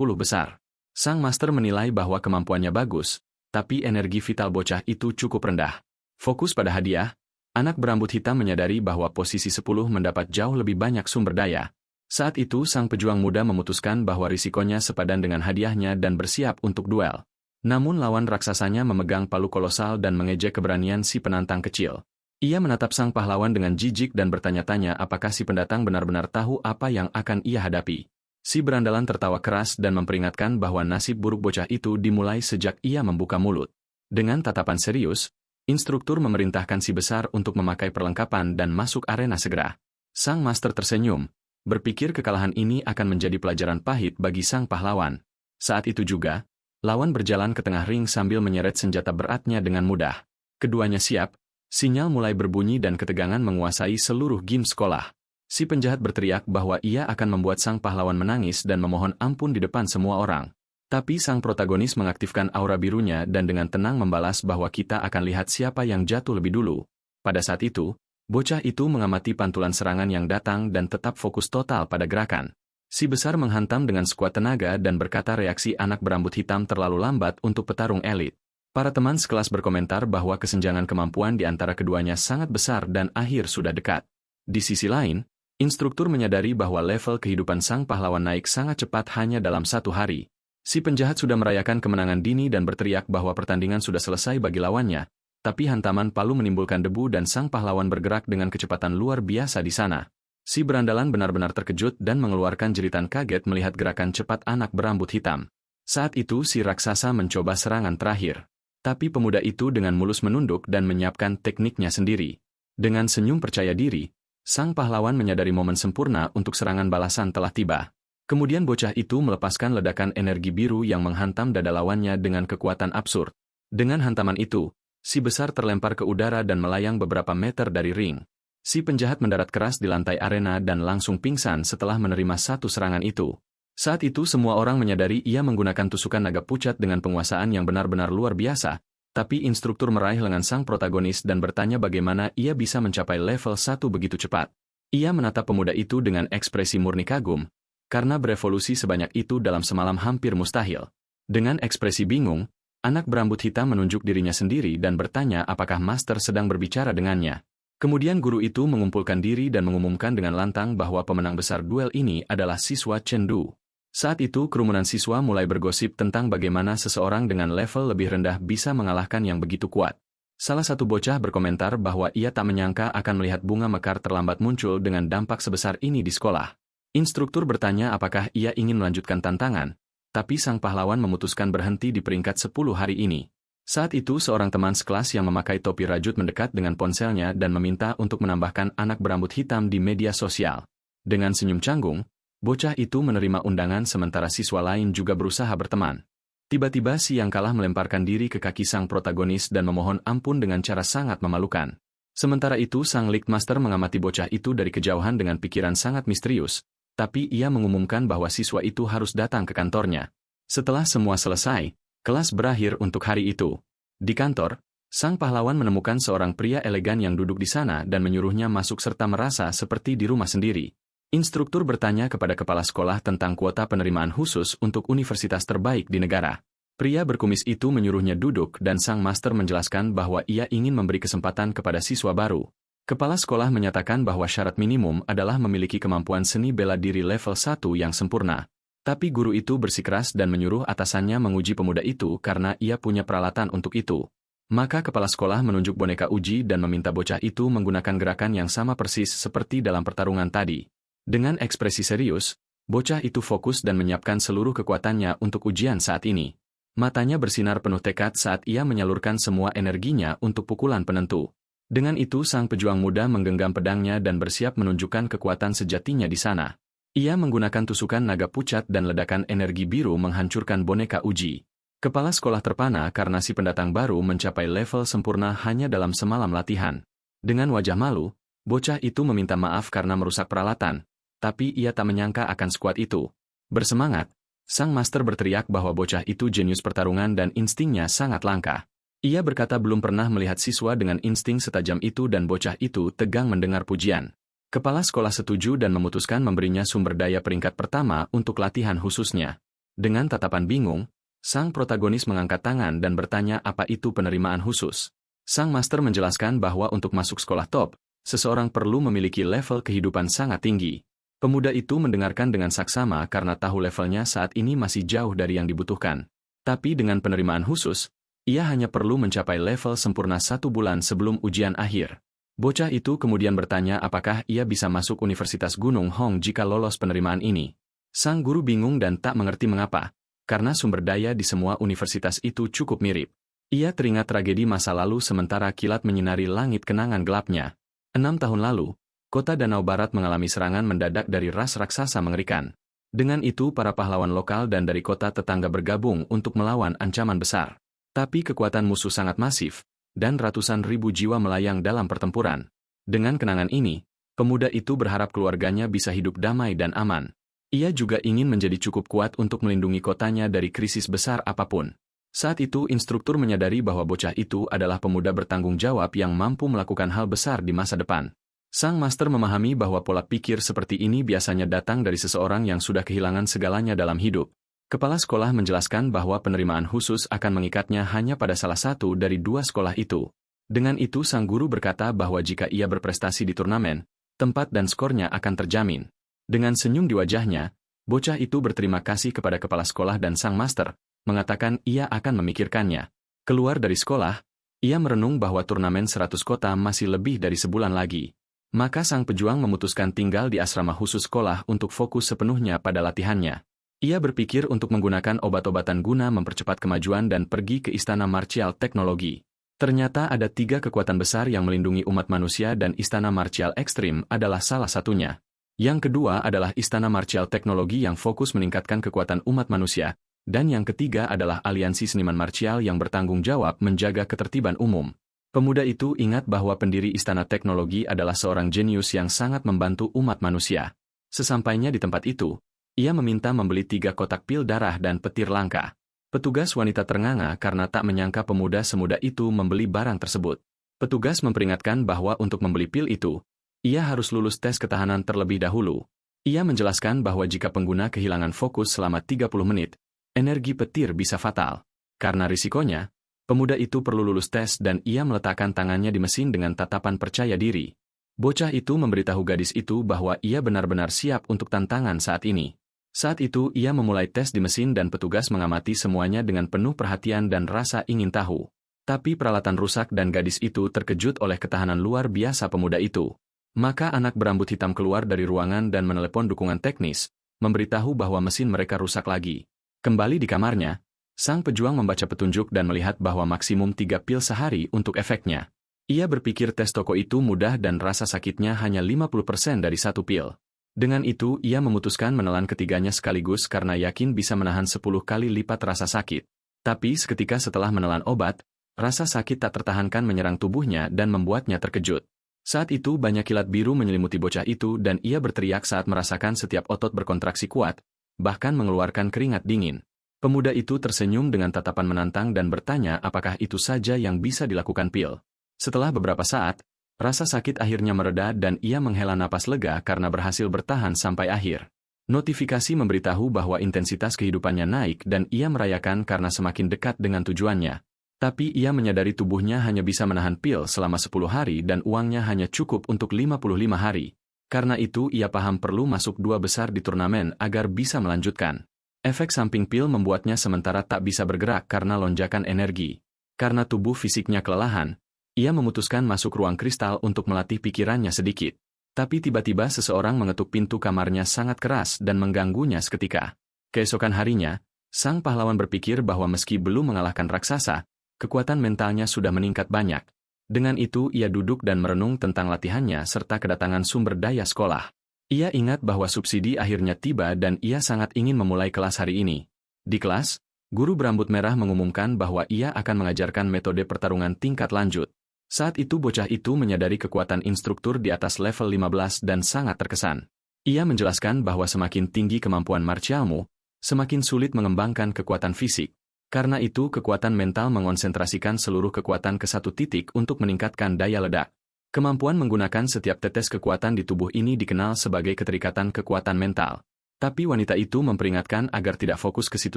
besar. Sang master menilai bahwa kemampuannya bagus, tapi energi vital bocah itu cukup rendah. Fokus pada hadiah, anak berambut hitam menyadari bahwa posisi 10 mendapat jauh lebih banyak sumber daya. Saat itu sang pejuang muda memutuskan bahwa risikonya sepadan dengan hadiahnya dan bersiap untuk duel. Namun lawan raksasanya memegang palu kolosal dan mengejek keberanian si penantang kecil. Ia menatap sang pahlawan dengan jijik dan bertanya-tanya apakah si pendatang benar-benar tahu apa yang akan ia hadapi. Si berandalan tertawa keras dan memperingatkan bahwa nasib buruk bocah itu dimulai sejak ia membuka mulut. Dengan tatapan serius, instruktur memerintahkan si besar untuk memakai perlengkapan dan masuk arena segera. Sang master tersenyum, berpikir kekalahan ini akan menjadi pelajaran pahit bagi sang pahlawan. Saat itu juga, lawan berjalan ke tengah ring sambil menyeret senjata beratnya dengan mudah. Keduanya siap, sinyal mulai berbunyi dan ketegangan menguasai seluruh gym sekolah. Si penjahat berteriak bahwa ia akan membuat sang pahlawan menangis dan memohon ampun di depan semua orang. Tapi sang protagonis mengaktifkan aura birunya dan dengan tenang membalas bahwa kita akan lihat siapa yang jatuh lebih dulu. Pada saat itu, bocah itu mengamati pantulan serangan yang datang dan tetap fokus total pada gerakan. Si besar menghantam dengan sekuat tenaga dan berkata reaksi anak berambut hitam terlalu lambat untuk petarung elit. Para teman sekelas berkomentar bahwa kesenjangan kemampuan di antara keduanya sangat besar dan akhir sudah dekat. Di sisi lain, instruktur menyadari bahwa level kehidupan sang pahlawan naik sangat cepat hanya dalam 1 hari. Si penjahat sudah merayakan kemenangan dini dan berteriak bahwa pertandingan sudah selesai bagi lawannya, tapi hantaman palu menimbulkan debu dan sang pahlawan bergerak dengan kecepatan luar biasa di sana. Si berandalan benar-benar terkejut dan mengeluarkan jeritan kaget melihat gerakan cepat anak berambut hitam. Saat itu si raksasa mencoba serangan terakhir. Tapi pemuda itu dengan mulus menunduk dan menyiapkan tekniknya sendiri. Dengan senyum percaya diri, sang pahlawan menyadari momen sempurna untuk serangan balasan telah tiba. Kemudian bocah itu melepaskan ledakan energi biru yang menghantam dada lawannya dengan kekuatan absurd. Dengan hantaman itu, si besar terlempar ke udara dan melayang beberapa meter dari ring. Si penjahat mendarat keras di lantai arena dan langsung pingsan setelah menerima satu serangan itu. Saat itu semua orang menyadari ia menggunakan tusukan naga pucat dengan penguasaan yang benar-benar luar biasa, tapi instruktur meraih lengan sang protagonis dan bertanya bagaimana ia bisa mencapai level 1 begitu cepat. Ia menatap pemuda itu dengan ekspresi murni kagum, karena berevolusi sebanyak itu dalam semalam hampir mustahil. Dengan ekspresi bingung, anak berambut hitam menunjuk dirinya sendiri dan bertanya apakah master sedang berbicara dengannya. Kemudian guru itu mengumpulkan diri dan mengumumkan dengan lantang bahwa pemenang besar duel ini adalah siswa Chen Du. Saat itu kerumunan siswa mulai bergosip tentang bagaimana seseorang dengan level lebih rendah bisa mengalahkan yang begitu kuat. Salah satu bocah berkomentar bahwa ia tak menyangka akan melihat bunga mekar terlambat muncul dengan dampak sebesar ini di sekolah. Instruktur bertanya apakah ia ingin melanjutkan tantangan, tapi sang pahlawan memutuskan berhenti di peringkat 10 hari ini. Saat itu seorang teman sekelas yang memakai topi rajut mendekat dengan ponselnya dan meminta untuk menambahkan anak berambut hitam di media sosial. Dengan senyum canggung, bocah itu menerima undangan sementara siswa lain juga berusaha berteman. Tiba-tiba si yang kalah melemparkan diri ke kaki sang protagonis dan memohon ampun dengan cara sangat memalukan. Sementara itu sang Lichtmaster mengamati bocah itu dari kejauhan dengan pikiran sangat misterius. Tapi ia mengumumkan bahwa siswa itu harus datang ke kantornya. Setelah semua selesai, kelas berakhir untuk hari itu. Di kantor, sang pahlawan menemukan seorang pria elegan yang duduk di sana dan menyuruhnya masuk serta merasa seperti di rumah sendiri. Instruktur bertanya kepada kepala sekolah tentang kuota penerimaan khusus untuk universitas terbaik di negara. Pria berkumis itu menyuruhnya duduk dan sang master menjelaskan bahwa ia ingin memberi kesempatan kepada siswa baru. Kepala sekolah menyatakan bahwa syarat minimum adalah memiliki kemampuan seni bela diri level 1 yang sempurna. Tapi guru itu bersikeras dan menyuruh atasannya menguji pemuda itu karena ia punya peralatan untuk itu. Maka kepala sekolah menunjuk boneka uji dan meminta bocah itu menggunakan gerakan yang sama persis seperti dalam pertarungan tadi. Dengan ekspresi serius, bocah itu fokus dan menyiapkan seluruh kekuatannya untuk ujian saat ini. Matanya bersinar penuh tekad saat ia menyalurkan semua energinya untuk pukulan penentu. Dengan itu sang pejuang muda menggenggam pedangnya dan bersiap menunjukkan kekuatan sejatinya di sana. Ia menggunakan tusukan naga pucat dan ledakan energi biru menghancurkan boneka uji. Kepala sekolah terpana karena si pendatang baru mencapai level sempurna hanya dalam semalam latihan. Dengan wajah malu, bocah itu meminta maaf karena merusak peralatan, tapi ia tak menyangka akan sekuat itu. Bersemangat, sang master berteriak bahwa bocah itu jenius pertarungan dan instingnya sangat langka. Ia berkata belum pernah melihat siswa dengan insting setajam itu dan bocah itu tegang mendengar pujian. Kepala sekolah setuju dan memutuskan memberinya sumber daya peringkat pertama untuk latihan khususnya. Dengan tatapan bingung, sang protagonis mengangkat tangan dan bertanya apa itu penerimaan khusus. Sang master menjelaskan bahwa untuk masuk sekolah top, seseorang perlu memiliki level kehidupan sangat tinggi. Pemuda itu mendengarkan dengan saksama karena tahu levelnya saat ini masih jauh dari yang dibutuhkan. Tapi dengan penerimaan khusus, ia hanya perlu mencapai level sempurna 1 bulan sebelum ujian akhir. Bocah itu kemudian bertanya apakah ia bisa masuk Universitas Gunung Hong jika lolos penerimaan ini. Sang guru bingung dan tak mengerti mengapa, karena sumber daya di semua universitas itu cukup mirip. Ia teringat tragedi masa lalu sementara kilat menyinari langit kenangan gelapnya. 6 tahun lalu, kota Danau Barat mengalami serangan mendadak dari ras raksasa mengerikan. Dengan itu para pahlawan lokal dan dari kota tetangga bergabung untuk melawan ancaman besar. Tapi kekuatan musuh sangat masif, dan ratusan ribu jiwa melayang dalam pertempuran. Dengan kenangan ini, pemuda itu berharap keluarganya bisa hidup damai dan aman. Ia juga ingin menjadi cukup kuat untuk melindungi kotanya dari krisis besar apapun. Saat itu instruktur menyadari bahwa bocah itu adalah pemuda bertanggung jawab yang mampu melakukan hal besar di masa depan. Sang master memahami bahwa pola pikir seperti ini biasanya datang dari seseorang yang sudah kehilangan segalanya dalam hidup. Kepala sekolah menjelaskan bahwa penerimaan khusus akan mengikatnya hanya pada salah satu dari dua sekolah itu. Dengan itu sang guru berkata bahwa jika ia berprestasi di turnamen, tempat dan skornya akan terjamin. Dengan senyum di wajahnya, bocah itu berterima kasih kepada kepala sekolah dan sang master, mengatakan ia akan memikirkannya. Keluar dari sekolah, ia merenung bahwa turnamen 100 kota masih lebih dari sebulan lagi. Maka sang pejuang memutuskan tinggal di asrama khusus sekolah untuk fokus sepenuhnya pada latihannya. Ia berpikir untuk menggunakan obat-obatan guna mempercepat kemajuan dan pergi ke Istana Martial Teknologi. Ternyata ada 3 kekuatan besar yang melindungi umat manusia dan Istana Martial Ekstrim adalah salah satunya. Yang kedua adalah Istana Martial Teknologi yang fokus meningkatkan kekuatan umat manusia, dan yang ketiga adalah aliansi seniman martial yang bertanggung jawab menjaga ketertiban umum. Pemuda itu ingat bahwa pendiri Istana Teknologi adalah seorang jenius yang sangat membantu umat manusia. Sesampainya di tempat itu, ia meminta membeli 3 kotak pil darah dan petir langka. Petugas wanita ternganga karena tak menyangka pemuda semuda itu membeli barang tersebut. Petugas memperingatkan bahwa untuk membeli pil itu, ia harus lulus tes ketahanan terlebih dahulu. Ia menjelaskan bahwa jika pengguna kehilangan fokus selama 30 menit, energi petir bisa fatal. Karena risikonya, pemuda itu perlu lulus tes dan ia meletakkan tangannya di mesin dengan tatapan percaya diri. Bocah itu memberitahu gadis itu bahwa ia benar-benar siap untuk tantangan saat ini. Saat itu ia memulai tes di mesin dan petugas mengamati semuanya dengan penuh perhatian dan rasa ingin tahu. Tapi peralatan rusak dan gadis itu terkejut oleh ketahanan luar biasa pemuda itu. Maka anak berambut hitam keluar dari ruangan dan menelepon dukungan teknis, memberitahu bahwa mesin mereka rusak lagi. Kembali di kamarnya, sang pejuang membaca petunjuk dan melihat bahwa maksimum 3 pil sehari untuk efeknya. Ia berpikir tes toko itu mudah dan rasa sakitnya hanya 50% dari 1 pil. Dengan itu ia memutuskan menelan ketiganya sekaligus karena yakin bisa menahan 10 kali lipat rasa sakit. Tapi seketika setelah menelan obat, rasa sakit tak tertahankan menyerang tubuhnya dan membuatnya terkejut. Saat itu banyak kilat biru menyelimuti bocah itu dan ia berteriak saat merasakan setiap otot berkontraksi kuat, bahkan mengeluarkan keringat dingin. Pemuda itu tersenyum dengan tatapan menantang dan bertanya apakah itu saja yang bisa dilakukan pil. Setelah beberapa saat, rasa sakit akhirnya mereda dan ia menghela napas lega karena berhasil bertahan sampai akhir. Notifikasi memberitahu bahwa intensitas kehidupannya naik dan ia merayakan karena semakin dekat dengan tujuannya. Tapi ia menyadari tubuhnya hanya bisa menahan pil selama 10 hari dan uangnya hanya cukup untuk 55 hari. Karena itu ia paham perlu masuk 2 besar di turnamen agar bisa melanjutkan. Efek samping pil membuatnya sementara tak bisa bergerak karena lonjakan energi. Karena tubuh fisiknya kelelahan, ia memutuskan masuk ruang kristal untuk melatih pikirannya sedikit. Tapi tiba-tiba seseorang mengetuk pintu kamarnya sangat keras dan mengganggunya seketika. Keesokan harinya, sang pahlawan berpikir bahwa meski belum mengalahkan raksasa, kekuatan mentalnya sudah meningkat banyak. Dengan itu ia duduk dan merenung tentang latihannya serta kedatangan sumber daya sekolah. Ia ingat bahwa subsidi akhirnya tiba dan ia sangat ingin memulai kelas hari ini. Di kelas, guru berambut merah mengumumkan bahwa ia akan mengajarkan metode pertarungan tingkat lanjut. Saat itu bocah itu menyadari kekuatan instruktur di atas level 15 dan sangat terkesan. Ia menjelaskan bahwa semakin tinggi kemampuan martialmu, semakin sulit mengembangkan kekuatan fisik. Karena itu kekuatan mental mengonsentrasikan seluruh kekuatan ke satu titik untuk meningkatkan daya ledak. Kemampuan menggunakan setiap tetes kekuatan di tubuh ini dikenal sebagai keterikatan kekuatan mental. Tapi wanita itu memperingatkan agar tidak fokus ke situ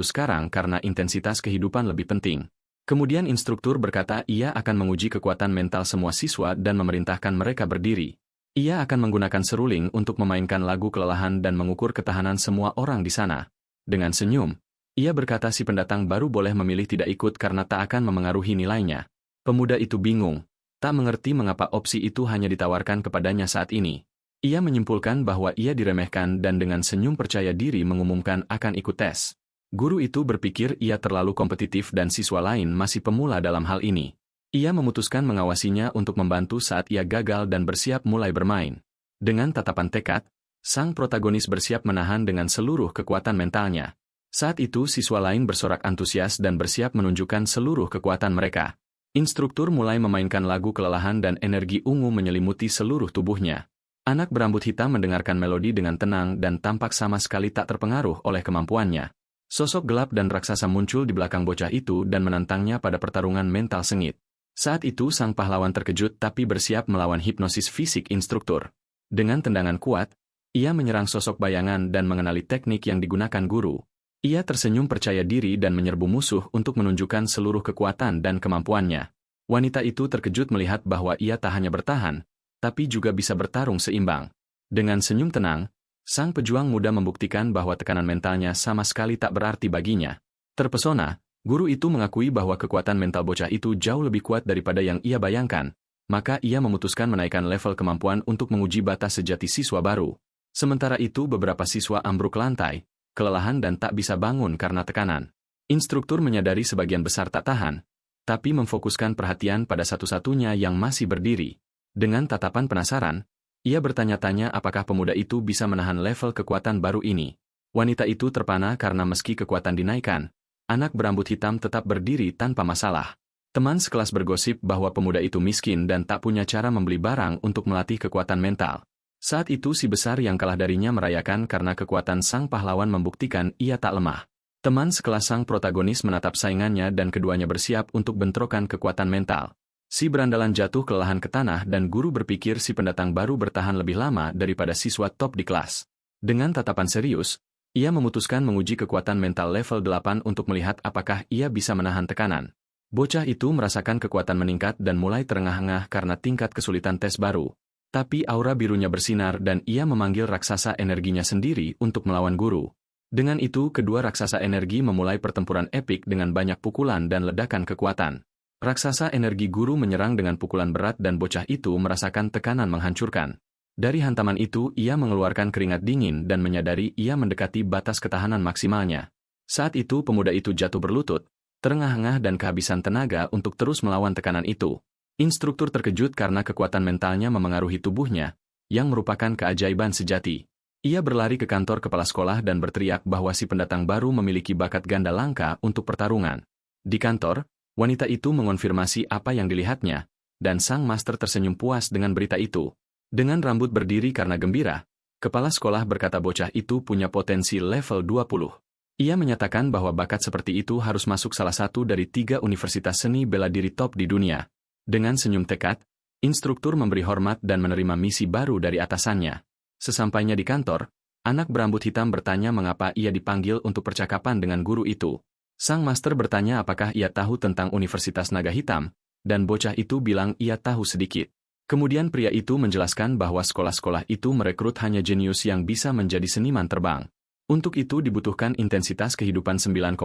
sekarang karena intensitas kehidupan lebih penting. Kemudian instruktur berkata ia akan menguji kekuatan mental semua siswa dan memerintahkan mereka berdiri. Ia akan menggunakan seruling untuk memainkan lagu kelelahan dan mengukur ketahanan semua orang di sana. Dengan senyum, ia berkata si pendatang baru boleh memilih tidak ikut karena tak akan memengaruhi nilainya. Pemuda itu bingung, tak mengerti mengapa opsi itu hanya ditawarkan kepadanya saat ini. Ia menyimpulkan bahwa ia diremehkan dan dengan senyum percaya diri mengumumkan akan ikut tes. Guru itu berpikir ia terlalu kompetitif dan siswa lain masih pemula dalam hal ini. Ia memutuskan mengawasinya untuk membantu saat ia gagal dan bersiap mulai bermain. Dengan tatapan tekad, sang protagonis bersiap menahan dengan seluruh kekuatan mentalnya. Saat itu siswa lain bersorak antusias dan bersiap menunjukkan seluruh kekuatan mereka. Instruktur mulai memainkan lagu kelelahan dan energi ungu menyelimuti seluruh tubuhnya. Anak berambut hitam mendengarkan melodi dengan tenang dan tampak sama sekali tak terpengaruh oleh kemampuannya. Sosok gelap dan raksasa muncul di belakang bocah itu dan menantangnya pada pertarungan mental sengit. Saat itu sang pahlawan terkejut tapi bersiap melawan hipnosis fisik instruktur. Dengan tendangan kuat, ia menyerang sosok bayangan dan mengenali teknik yang digunakan guru. Ia tersenyum percaya diri dan menyerbu musuh untuk menunjukkan seluruh kekuatan dan kemampuannya. Wanita itu terkejut melihat bahwa ia tak hanya bertahan, tapi juga bisa bertarung seimbang. Dengan senyum tenang, sang pejuang muda membuktikan bahwa tekanan mentalnya sama sekali tak berarti baginya. Terpesona, guru itu mengakui bahwa kekuatan mental bocah itu jauh lebih kuat daripada yang ia bayangkan, maka ia memutuskan menaikkan level kemampuan untuk menguji batas sejati siswa baru. Sementara itu beberapa siswa ambruk lantai, kelelahan dan tak bisa bangun karena tekanan. Instruktur menyadari sebagian besar tak tahan, tapi memfokuskan perhatian pada satu-satunya yang masih berdiri. Dengan tatapan penasaran, ia bertanya-tanya apakah pemuda itu bisa menahan level kekuatan baru ini. Wanita itu terpana karena meski kekuatan dinaikkan, anak berambut hitam tetap berdiri tanpa masalah. Teman sekelas bergosip bahwa pemuda itu miskin dan tak punya cara membeli barang untuk melatih kekuatan mental. Saat itu si besar yang kalah darinya merayakan karena kekuatan sang pahlawan membuktikan ia tak lemah. Teman sekelas sang protagonis menatap saingannya dan keduanya bersiap untuk bentrokan kekuatan mental. Si berandalan jatuh kelelahan ke tanah dan guru berpikir si pendatang baru bertahan lebih lama daripada siswa top di kelas. Dengan tatapan serius, ia memutuskan menguji kekuatan mental level 8 untuk melihat apakah ia bisa menahan tekanan. Bocah itu merasakan kekuatan meningkat dan mulai terengah-engah karena tingkat kesulitan tes baru. Tapi aura birunya bersinar dan ia memanggil raksasa energinya sendiri untuk melawan guru. Dengan itu kedua raksasa energi memulai pertempuran epik dengan banyak pukulan dan ledakan kekuatan. Raksasa energi guru menyerang dengan pukulan berat dan bocah itu merasakan tekanan menghancurkan. Dari hantaman itu ia mengeluarkan keringat dingin dan menyadari ia mendekati batas ketahanan maksimalnya. Saat itu pemuda itu jatuh berlutut, terengah-engah dan kehabisan tenaga untuk terus melawan tekanan itu. Instruktur terkejut karena kekuatan mentalnya memengaruhi tubuhnya, yang merupakan keajaiban sejati. Ia berlari ke kantor kepala sekolah dan berteriak bahwa si pendatang baru memiliki bakat ganda langka untuk pertarungan. Di kantor, wanita itu mengonfirmasi apa yang dilihatnya, dan sang master tersenyum puas dengan berita itu. Dengan rambut berdiri karena gembira, kepala sekolah berkata bocah itu punya potensi level 20. Ia menyatakan bahwa bakat seperti itu harus masuk salah satu dari 3 universitas seni bela diri top di dunia. Dengan senyum tekad, instruktur memberi hormat dan menerima misi baru dari atasannya. Sesampainya di kantor, anak berambut hitam bertanya mengapa ia dipanggil untuk percakapan dengan guru itu. Sang master bertanya apakah ia tahu tentang Universitas Naga Hitam, dan bocah itu bilang ia tahu sedikit. Kemudian pria itu menjelaskan bahwa sekolah-sekolah itu merekrut hanya jenius yang bisa menjadi seniman terbang. Untuk itu dibutuhkan intensitas kehidupan 9,9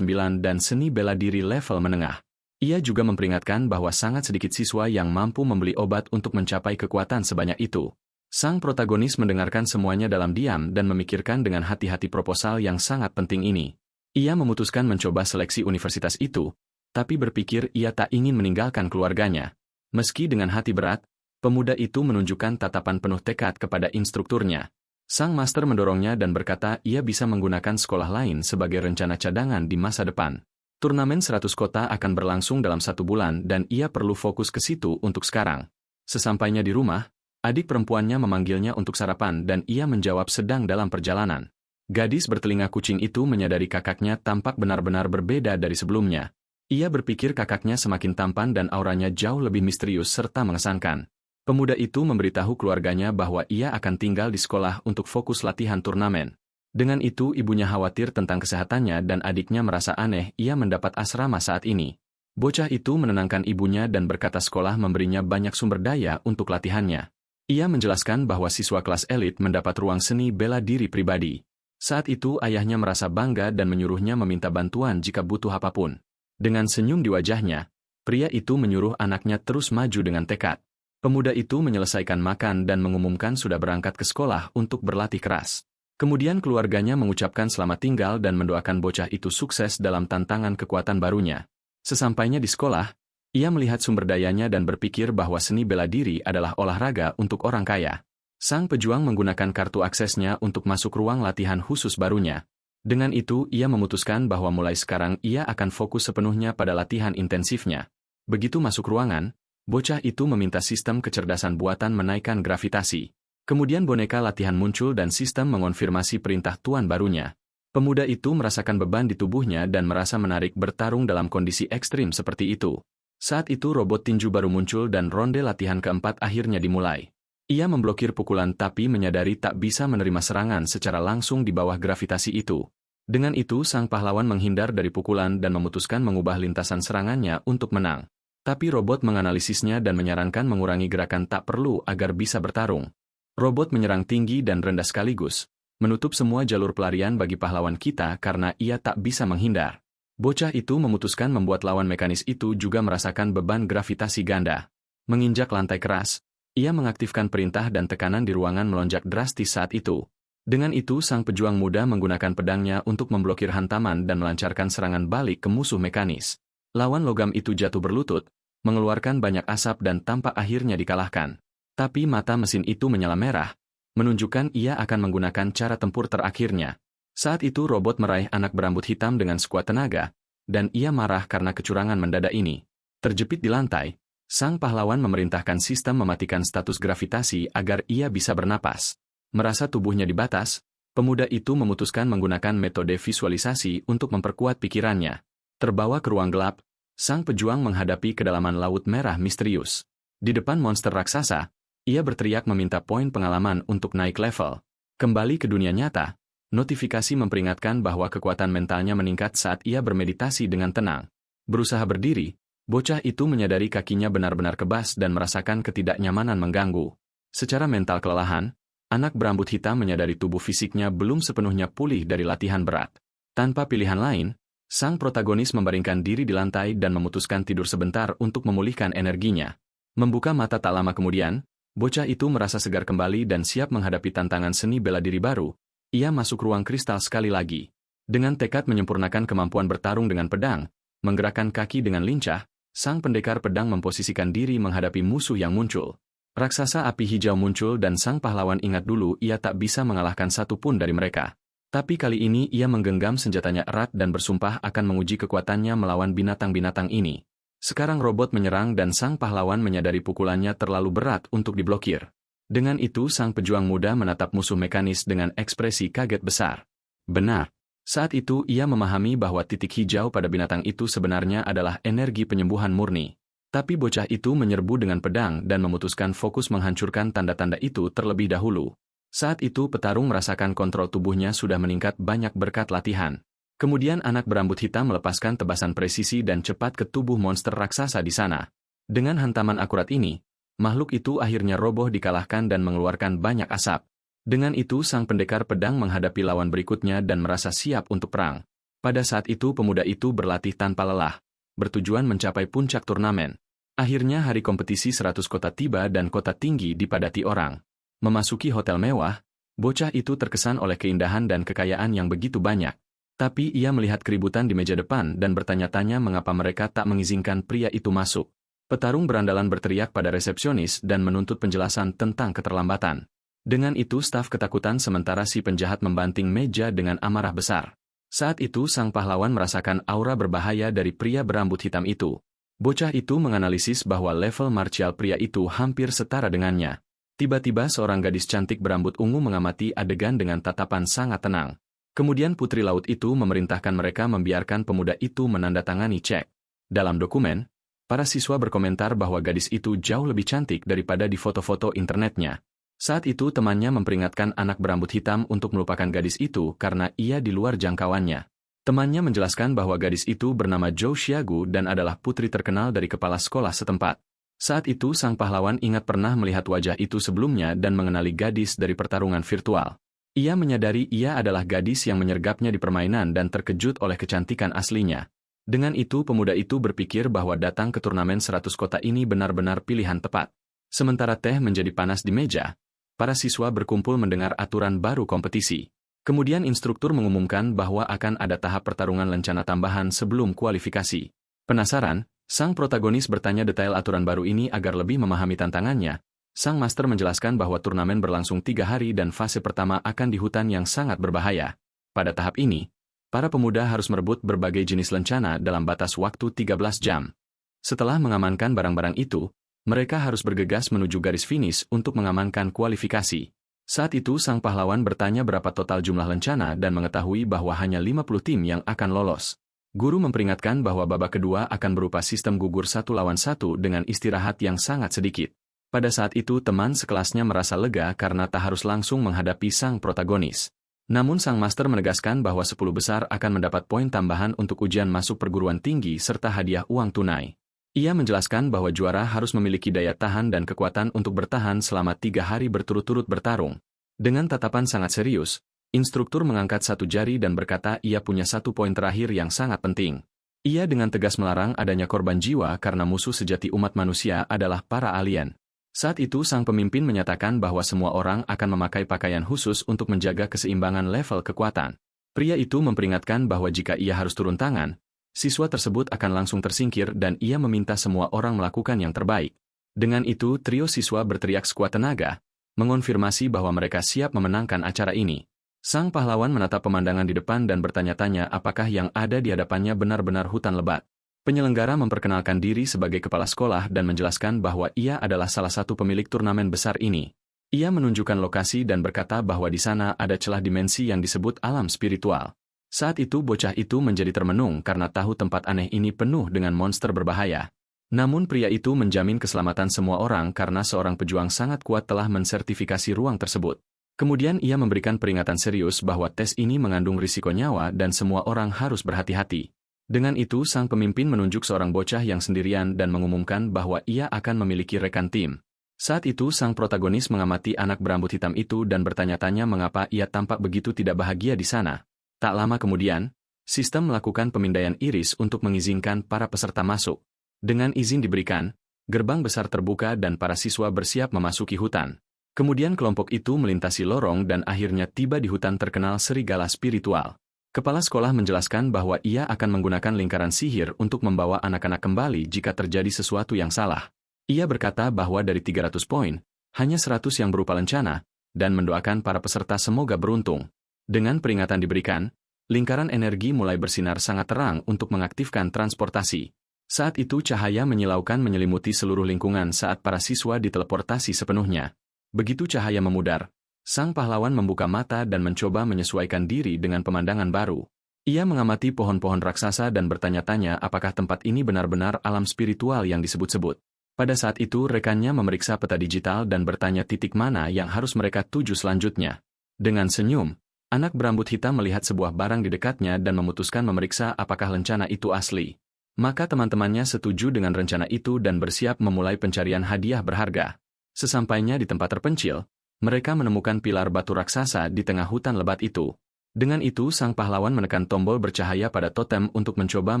dan seni bela diri level menengah. Ia juga memperingatkan bahwa sangat sedikit siswa yang mampu membeli obat untuk mencapai kekuatan sebanyak itu. Sang protagonis mendengarkan semuanya dalam diam dan memikirkan dengan hati-hati proposal yang sangat penting ini. Ia memutuskan mencoba seleksi universitas itu, tapi berpikir ia tak ingin meninggalkan keluarganya. Meski dengan hati berat, pemuda itu menunjukkan tatapan penuh tekad kepada instrukturnya. Sang master mendorongnya dan berkata ia bisa menggunakan sekolah lain sebagai rencana cadangan di masa depan. Turnamen 100 kota akan berlangsung dalam 1 bulan dan ia perlu fokus ke situ untuk sekarang. Sesampainya di rumah, adik perempuannya memanggilnya untuk sarapan dan ia menjawab sedang dalam perjalanan. Gadis bertelinga kucing itu menyadari kakaknya tampak benar-benar berbeda dari sebelumnya. Ia berpikir kakaknya semakin tampan dan auranya jauh lebih misterius serta mengesankan. Pemuda itu memberitahu keluarganya bahwa ia akan tinggal di sekolah untuk fokus latihan turnamen. Dengan itu ibunya khawatir tentang kesehatannya dan adiknya merasa aneh ia mendapat asrama saat ini. Bocah itu menenangkan ibunya dan berkata sekolah memberinya banyak sumber daya untuk latihannya. Ia menjelaskan bahwa siswa kelas elit mendapat ruang seni bela diri pribadi. Saat itu ayahnya merasa bangga dan menyuruhnya meminta bantuan jika butuh apapun. Dengan senyum di wajahnya, pria itu menyuruh anaknya terus maju dengan tekad. Pemuda itu menyelesaikan makan dan mengumumkan sudah berangkat ke sekolah untuk berlatih keras. Kemudian keluarganya mengucapkan selamat tinggal dan mendoakan bocah itu sukses dalam tantangan kekuatan barunya. Sesampainya di sekolah, ia melihat sumber dayanya dan berpikir bahwa seni bela diri adalah olahraga untuk orang kaya. Sang pejuang menggunakan kartu aksesnya untuk masuk ruang latihan khusus barunya. Dengan itu ia memutuskan bahwa mulai sekarang ia akan fokus sepenuhnya pada latihan intensifnya. Begitu masuk ruangan, bocah itu meminta sistem kecerdasan buatan menaikkan gravitasi. Kemudian boneka latihan muncul dan sistem mengonfirmasi perintah tuan barunya. Pemuda itu merasakan beban di tubuhnya dan merasa menarik bertarung dalam kondisi ekstrim seperti itu. Saat itu robot tinju baru muncul dan ronde latihan keempat akhirnya dimulai. Ia memblokir pukulan tapi menyadari tak bisa menerima serangan secara langsung di bawah gravitasi itu. Dengan itu sang pahlawan menghindar dari pukulan dan memutuskan mengubah lintasan serangannya untuk menang. Tapi robot menganalisisnya dan menyarankan mengurangi gerakan tak perlu agar bisa bertarung. Robot menyerang tinggi dan rendah sekaligus, menutup semua jalur pelarian bagi pahlawan kita karena ia tak bisa menghindar. Bocah itu memutuskan membuat lawan mekanis itu juga merasakan beban gravitasi ganda. Menginjak lantai keras, ia mengaktifkan perintah dan tekanan di ruangan melonjak drastis saat itu. Dengan itu sang pejuang muda menggunakan pedangnya untuk memblokir hantaman dan melancarkan serangan balik ke musuh mekanis. Lawan logam itu jatuh berlutut, mengeluarkan banyak asap dan tampak akhirnya dikalahkan. Tapi mata mesin itu menyala merah, menunjukkan ia akan menggunakan cara tempur terakhirnya. Saat itu robot meraih anak berambut hitam dengan sekuat tenaga, dan ia marah karena kecurangan mendadak ini. Terjepit di lantai, sang pahlawan memerintahkan sistem mematikan status gravitasi agar ia bisa bernapas. Merasa tubuhnya dibatas, pemuda itu memutuskan menggunakan metode visualisasi untuk memperkuat pikirannya. Terbawa ke ruang gelap, sang pejuang menghadapi kedalaman laut merah misterius. Di depan monster raksasa, ia berteriak meminta poin pengalaman untuk naik level. Kembali ke dunia nyata, notifikasi memperingatkan bahwa kekuatan mentalnya meningkat saat ia bermeditasi dengan tenang. Berusaha berdiri, bocah itu menyadari kakinya benar-benar kebas dan merasakan ketidaknyamanan mengganggu. Secara mental kelelahan, anak berambut hitam menyadari tubuh fisiknya belum sepenuhnya pulih dari latihan berat. Tanpa pilihan lain, sang protagonis membaringkan diri di lantai dan memutuskan tidur sebentar untuk memulihkan energinya. Membuka mata tak lama kemudian, bocah itu merasa segar kembali dan siap menghadapi tantangan seni bela diri baru. Ia masuk ruang kristal sekali lagi. Dengan tekad menyempurnakan kemampuan bertarung dengan pedang, menggerakkan kaki dengan lincah, sang pendekar pedang memposisikan diri menghadapi musuh yang muncul. Raksasa api hijau muncul dan sang pahlawan ingat dulu ia tak bisa mengalahkan satu pun dari mereka. Tapi kali ini ia menggenggam senjatanya erat dan bersumpah akan menguji kekuatannya melawan binatang-binatang ini. Sekarang robot menyerang dan sang pahlawan menyadari pukulannya terlalu berat untuk diblokir. Dengan itu sang pejuang muda menatap musuh mekanis dengan ekspresi kaget besar. Benar. Saat itu ia memahami bahwa titik hijau pada binatang itu sebenarnya adalah energi penyembuhan murni. Tapi bocah itu menyerbu dengan pedang dan memutuskan fokus menghancurkan tanda-tanda itu terlebih dahulu. Saat itu petarung merasakan kontrol tubuhnya sudah meningkat banyak berkat latihan. Kemudian anak berambut hitam melepaskan tebasan presisi dan cepat ke tubuh monster raksasa di sana. Dengan hantaman akurat ini, makhluk itu akhirnya roboh dikalahkan dan mengeluarkan banyak asap. Dengan itu sang pendekar pedang menghadapi lawan berikutnya dan merasa siap untuk perang. Pada saat itu pemuda itu berlatih tanpa lelah, bertujuan mencapai puncak turnamen. Akhirnya hari kompetisi 100 kota tiba dan kota tinggi dipadati orang. Memasuki hotel mewah, bocah itu terkesan oleh keindahan dan kekayaan yang begitu banyak. Tapi ia melihat keributan di meja depan dan bertanya-tanya mengapa mereka tak mengizinkan pria itu masuk. Petarung berandalan berteriak pada resepsionis dan menuntut penjelasan tentang keterlambatan. Dengan itu staf ketakutan sementara si penjahat membanting meja dengan amarah besar. Saat itu sang pahlawan merasakan aura berbahaya dari pria berambut hitam itu. Bocah itu menganalisis bahwa level martial pria itu hampir setara dengannya. Tiba-tiba seorang gadis cantik berambut ungu mengamati adegan dengan tatapan sangat tenang. Kemudian putri laut itu memerintahkan mereka membiarkan pemuda itu menandatangani cek. Dalam dokumen, para siswa berkomentar bahwa gadis itu jauh lebih cantik daripada di foto-foto internetnya. Saat itu temannya memperingatkan anak berambut hitam untuk melupakan gadis itu karena ia di luar jangkauannya. Temannya menjelaskan bahwa gadis itu bernama Zhou Xiagu dan adalah putri terkenal dari kepala sekolah setempat. Saat itu sang pahlawan ingat pernah melihat wajah itu sebelumnya dan mengenali gadis dari pertarungan virtual. Ia menyadari ia adalah gadis yang menyergapnya di permainan dan terkejut oleh kecantikan aslinya. Dengan itu pemuda itu berpikir bahwa datang ke turnamen 100 kota ini benar-benar pilihan tepat. Sementara teh menjadi panas di meja, para siswa berkumpul mendengar aturan baru kompetisi. Kemudian instruktur mengumumkan bahwa akan ada tahap pertarungan lencana tambahan sebelum kualifikasi. Penasaran, sang protagonis bertanya detail aturan baru ini agar lebih memahami tantangannya. Sang master menjelaskan bahwa turnamen berlangsung 3 hari dan fase pertama akan di hutan yang sangat berbahaya. Pada tahap ini, para pemuda harus merebut berbagai jenis lencana dalam batas waktu 13 jam. Setelah mengamankan barang-barang itu, Mereka harus bergegas menuju garis finish untuk mengamankan kualifikasi. Saat itu sang pahlawan bertanya berapa total jumlah lencana dan mengetahui bahwa hanya 50 tim yang akan lolos. Guru memperingatkan bahwa babak kedua akan berupa sistem gugur 1 lawan 1 dengan istirahat yang sangat sedikit. Pada saat itu teman sekelasnya merasa lega karena tak harus langsung menghadapi sang protagonis. Namun sang master menegaskan bahwa 10 besar akan mendapat poin tambahan untuk ujian masuk perguruan tinggi serta hadiah uang tunai. Ia menjelaskan bahwa juara harus memiliki daya tahan dan kekuatan untuk bertahan selama 3 hari berturut-turut bertarung. Dengan tatapan sangat serius, instruktur mengangkat satu jari dan berkata ia punya 1 poin terakhir yang sangat penting. Ia dengan tegas melarang adanya korban jiwa karena musuh sejati umat manusia adalah para alien. Saat itu sang pemimpin menyatakan bahwa semua orang akan memakai pakaian khusus untuk menjaga keseimbangan level kekuatan. Pria itu memperingatkan bahwa jika ia harus turun tangan, siswa tersebut akan langsung tersingkir dan ia meminta semua orang melakukan yang terbaik. Dengan itu, trio siswa berteriak sekuat tenaga, mengonfirmasi bahwa mereka siap memenangkan acara ini. Sang pahlawan menatap pemandangan di depan dan bertanya-tanya apakah yang ada di hadapannya benar-benar hutan lebat. Penyelenggara memperkenalkan diri sebagai kepala sekolah dan menjelaskan bahwa ia adalah salah satu pemilik turnamen besar ini. Ia menunjukkan lokasi dan berkata bahwa di sana ada celah dimensi yang disebut alam spiritual. Saat itu bocah itu menjadi termenung karena tahu tempat aneh ini penuh dengan monster berbahaya. Namun pria itu menjamin keselamatan semua orang karena seorang pejuang sangat kuat telah mensertifikasi ruang tersebut. Kemudian ia memberikan peringatan serius bahwa tes ini mengandung risiko nyawa dan semua orang harus berhati-hati. Dengan itu sang pemimpin menunjuk seorang bocah yang sendirian dan mengumumkan bahwa ia akan memiliki rekan tim. Saat itu sang protagonis mengamati anak berambut hitam itu dan bertanya-tanya mengapa ia tampak begitu tidak bahagia di sana. Tak lama kemudian, sistem melakukan pemindaian iris untuk mengizinkan para peserta masuk. Dengan izin diberikan, gerbang besar terbuka dan para siswa bersiap memasuki hutan. Kemudian kelompok itu melintasi lorong dan akhirnya tiba di hutan terkenal serigala spiritual. Kepala sekolah menjelaskan bahwa ia akan menggunakan lingkaran sihir untuk membawa anak-anak kembali jika terjadi sesuatu yang salah. Ia berkata bahwa dari 300 poin, hanya 100 yang berupa lencana, dan mendoakan para peserta semoga beruntung. Dengan peringatan diberikan, lingkaran energi mulai bersinar sangat terang untuk mengaktifkan transportasi. Saat itu cahaya menyilaukan menyelimuti seluruh lingkungan saat para siswa diteleportasi sepenuhnya. Begitu cahaya memudar, sang pahlawan membuka mata dan mencoba menyesuaikan diri dengan pemandangan baru. Ia mengamati pohon-pohon raksasa dan bertanya-tanya apakah tempat ini benar-benar alam spiritual yang disebut-sebut. Pada saat itu rekannya memeriksa peta digital dan bertanya titik mana yang harus mereka tuju selanjutnya. Dengan senyum, anak berambut hitam melihat sebuah barang di dekatnya dan memutuskan memeriksa apakah lencana itu asli. Maka teman-temannya setuju dengan rencana itu dan bersiap memulai pencarian hadiah berharga. Sesampainya di tempat terpencil, mereka menemukan pilar batu raksasa di tengah hutan lebat itu. Dengan itu sang pahlawan menekan tombol bercahaya pada totem untuk mencoba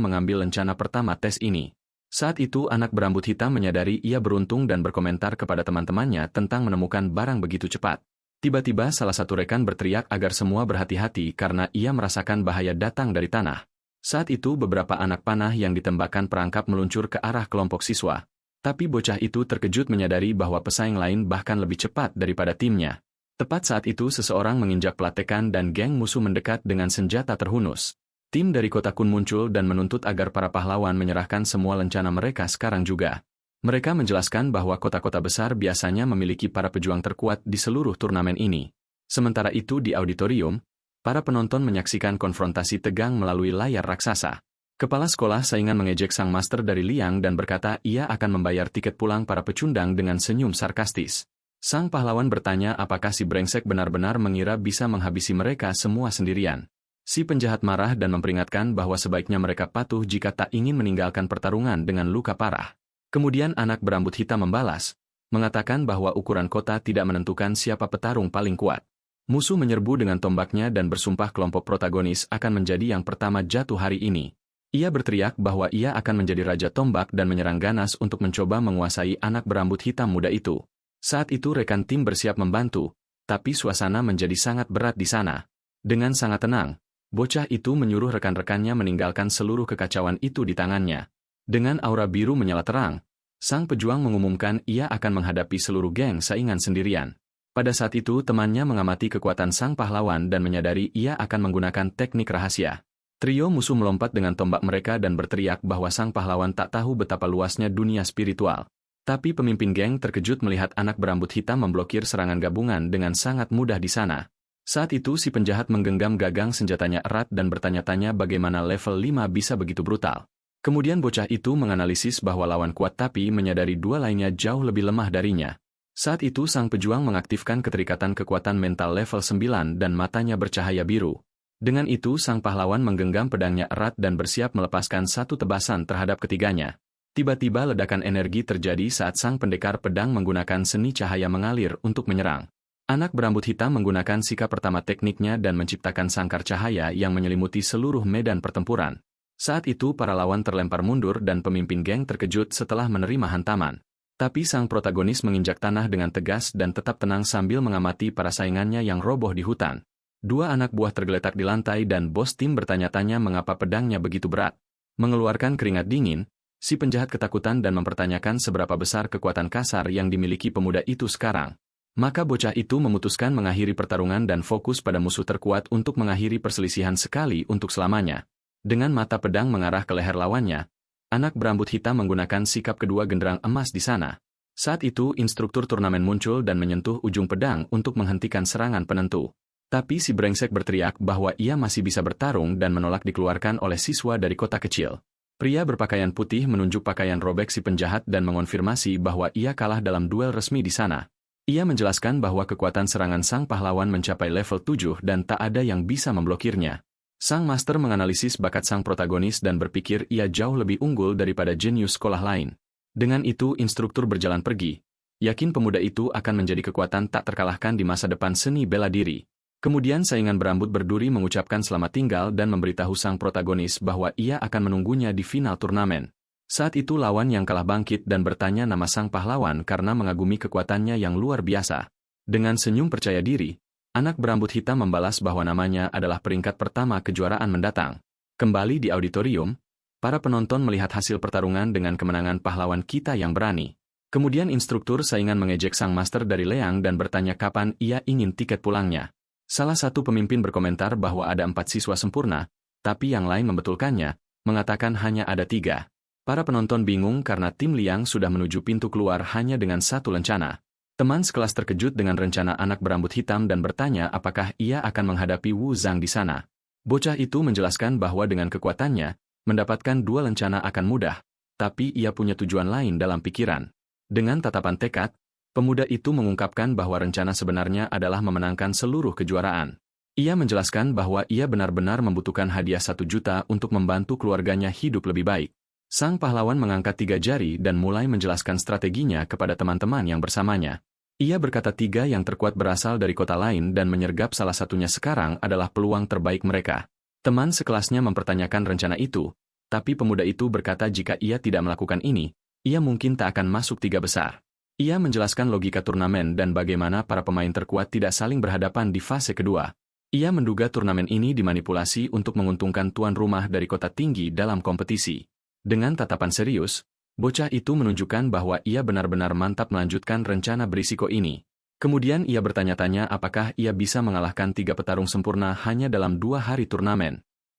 mengambil lencana pertama tes ini. Saat itu anak berambut hitam menyadari ia beruntung dan berkomentar kepada teman-temannya tentang menemukan barang begitu cepat. Tiba-tiba salah satu rekan berteriak agar semua berhati-hati karena ia merasakan bahaya datang dari tanah. Saat itu beberapa anak panah yang ditembakkan perangkap meluncur ke arah kelompok siswa. Tapi bocah itu terkejut menyadari bahwa pesaing lain bahkan lebih cepat daripada timnya. Tepat saat itu seseorang menginjak pelatekan dan geng musuh mendekat dengan senjata terhunus. Tim dari kota Kun muncul dan menuntut agar para pahlawan menyerahkan semua lencana mereka sekarang juga. Mereka menjelaskan bahwa kota-kota besar biasanya memiliki para pejuang terkuat di seluruh turnamen ini. Sementara itu di auditorium, para penonton menyaksikan konfrontasi tegang melalui layar raksasa. Kepala sekolah saingan mengejek sang master dari Liang dan berkata ia akan membayar tiket pulang para pecundang dengan senyum sarkastis. Sang pahlawan bertanya apakah si brengsek benar-benar mengira bisa menghabisi mereka semua sendirian. Si penjahat marah dan memperingatkan bahwa sebaiknya mereka patuh jika tak ingin meninggalkan pertarungan dengan luka parah. Kemudian anak berambut hitam membalas, mengatakan bahwa ukuran kota tidak menentukan siapa petarung paling kuat. Musuh menyerbu dengan tombaknya dan bersumpah kelompok protagonis akan menjadi yang pertama jatuh hari ini. Ia berteriak bahwa ia akan menjadi raja tombak dan menyerang ganas untuk mencoba menguasai anak berambut hitam muda itu. Saat itu rekan tim bersiap membantu, tapi suasana menjadi sangat berat di sana. Dengan sangat tenang, bocah itu menyuruh rekan-rekannya meninggalkan seluruh kekacauan itu di tangannya. Dengan aura biru menyala terang, sang pejuang mengumumkan ia akan menghadapi seluruh geng saingan sendirian. Pada saat itu temannya mengamati kekuatan sang pahlawan dan menyadari ia akan menggunakan teknik rahasia. Trio musuh melompat dengan tombak mereka dan berteriak bahwa sang pahlawan tak tahu betapa luasnya dunia spiritual. Tapi pemimpin geng terkejut melihat anak berambut hitam memblokir serangan gabungan dengan sangat mudah di sana. Saat itu si penjahat menggenggam gagang senjatanya erat dan bertanya-tanya bagaimana level 5 bisa begitu brutal. Kemudian bocah itu menganalisis bahwa lawan kuat tapi menyadari dua lainnya jauh lebih lemah darinya. Saat itu sang pejuang mengaktifkan keterikatan kekuatan mental level 9 dan matanya bercahaya biru. Dengan itu sang pahlawan menggenggam pedangnya erat dan bersiap melepaskan satu tebasan terhadap ketiganya. Tiba-tiba ledakan energi terjadi saat sang pendekar pedang menggunakan seni cahaya mengalir untuk menyerang. Anak berambut hitam menggunakan sikap pertama tekniknya dan menciptakan sangkar cahaya yang menyelimuti seluruh medan pertempuran. Saat itu para lawan terlempar mundur dan pemimpin geng terkejut setelah menerima hantaman. Tapi sang protagonis menginjak tanah dengan tegas dan tetap tenang sambil mengamati para saingannya yang roboh di hutan. Dua anak buah tergeletak di lantai dan bos tim bertanya-tanya mengapa pedangnya begitu berat. Mengeluarkan keringat dingin, si penjahat ketakutan dan mempertanyakan seberapa besar kekuatan kasar yang dimiliki pemuda itu sekarang. Maka bocah itu memutuskan mengakhiri pertarungan dan fokus pada musuh terkuat untuk mengakhiri perselisihan sekali untuk selamanya. Dengan mata pedang mengarah ke leher lawannya, anak berambut hitam menggunakan sikap kedua genderang emas di sana. Saat itu instruktur turnamen muncul dan menyentuh ujung pedang untuk menghentikan serangan penentu. Tapi si brengsek berteriak bahwa ia masih bisa bertarung dan menolak dikeluarkan oleh siswa dari kota kecil. Pria berpakaian putih menunjuk pakaian robek si penjahat dan mengonfirmasi bahwa ia kalah dalam duel resmi di sana. Ia menjelaskan bahwa kekuatan serangan sang pahlawan mencapai level 7 dan tak ada yang bisa memblokirnya. Sang master menganalisis bakat sang protagonis dan berpikir ia jauh lebih unggul daripada jenius sekolah lain. Dengan itu instruktur berjalan pergi, yakin pemuda itu akan menjadi kekuatan tak terkalahkan di masa depan seni bela diri. Kemudian saingan berambut berduri mengucapkan selamat tinggal dan memberitahu sang protagonis bahwa ia akan menunggunya di final turnamen. Saat itu lawan yang kalah bangkit dan bertanya nama sang pahlawan karena mengagumi kekuatannya yang luar biasa. Dengan senyum percaya diri, anak berambut hitam membalas bahwa namanya adalah peringkat pertama kejuaraan mendatang. Kembali di auditorium, para penonton melihat hasil pertarungan dengan kemenangan pahlawan kita yang berani. Kemudian instruktur saingan mengejek sang master dari Leang dan bertanya kapan ia ingin tiket pulangnya. Salah satu pemimpin berkomentar bahwa ada 4 siswa sempurna, tapi yang lain membetulkannya, mengatakan hanya ada 3. Para penonton bingung karena tim Liang sudah menuju pintu keluar hanya dengan satu lencana. Teman sekelas terkejut dengan rencana anak berambut hitam dan bertanya apakah ia akan menghadapi Wu Zhang di sana. Bocah itu menjelaskan bahwa dengan kekuatannya, mendapatkan 2 lencana akan mudah, tapi ia punya tujuan lain dalam pikiran. Dengan tatapan tekad, pemuda itu mengungkapkan bahwa rencana sebenarnya adalah memenangkan seluruh kejuaraan. Ia menjelaskan bahwa ia benar-benar membutuhkan hadiah 1 juta untuk membantu keluarganya hidup lebih baik. Sang pahlawan mengangkat 3 jari dan mulai menjelaskan strateginya kepada teman-teman yang bersamanya. Ia berkata 3 yang terkuat berasal dari kota lain dan menyergap salah satunya sekarang adalah peluang terbaik mereka. Teman sekelasnya mempertanyakan rencana itu, tapi pemuda itu berkata jika ia tidak melakukan ini, ia mungkin tak akan masuk 3 besar. Ia menjelaskan logika turnamen dan bagaimana para pemain terkuat tidak saling berhadapan di fase kedua. Ia menduga turnamen ini dimanipulasi untuk menguntungkan tuan rumah dari kota tinggi dalam kompetisi. Dengan tatapan serius, bocah itu menunjukkan bahwa ia benar-benar mantap melanjutkan rencana berisiko ini. Kemudian ia bertanya-tanya apakah ia bisa mengalahkan 3 petarung sempurna hanya dalam 2 hari turnamen.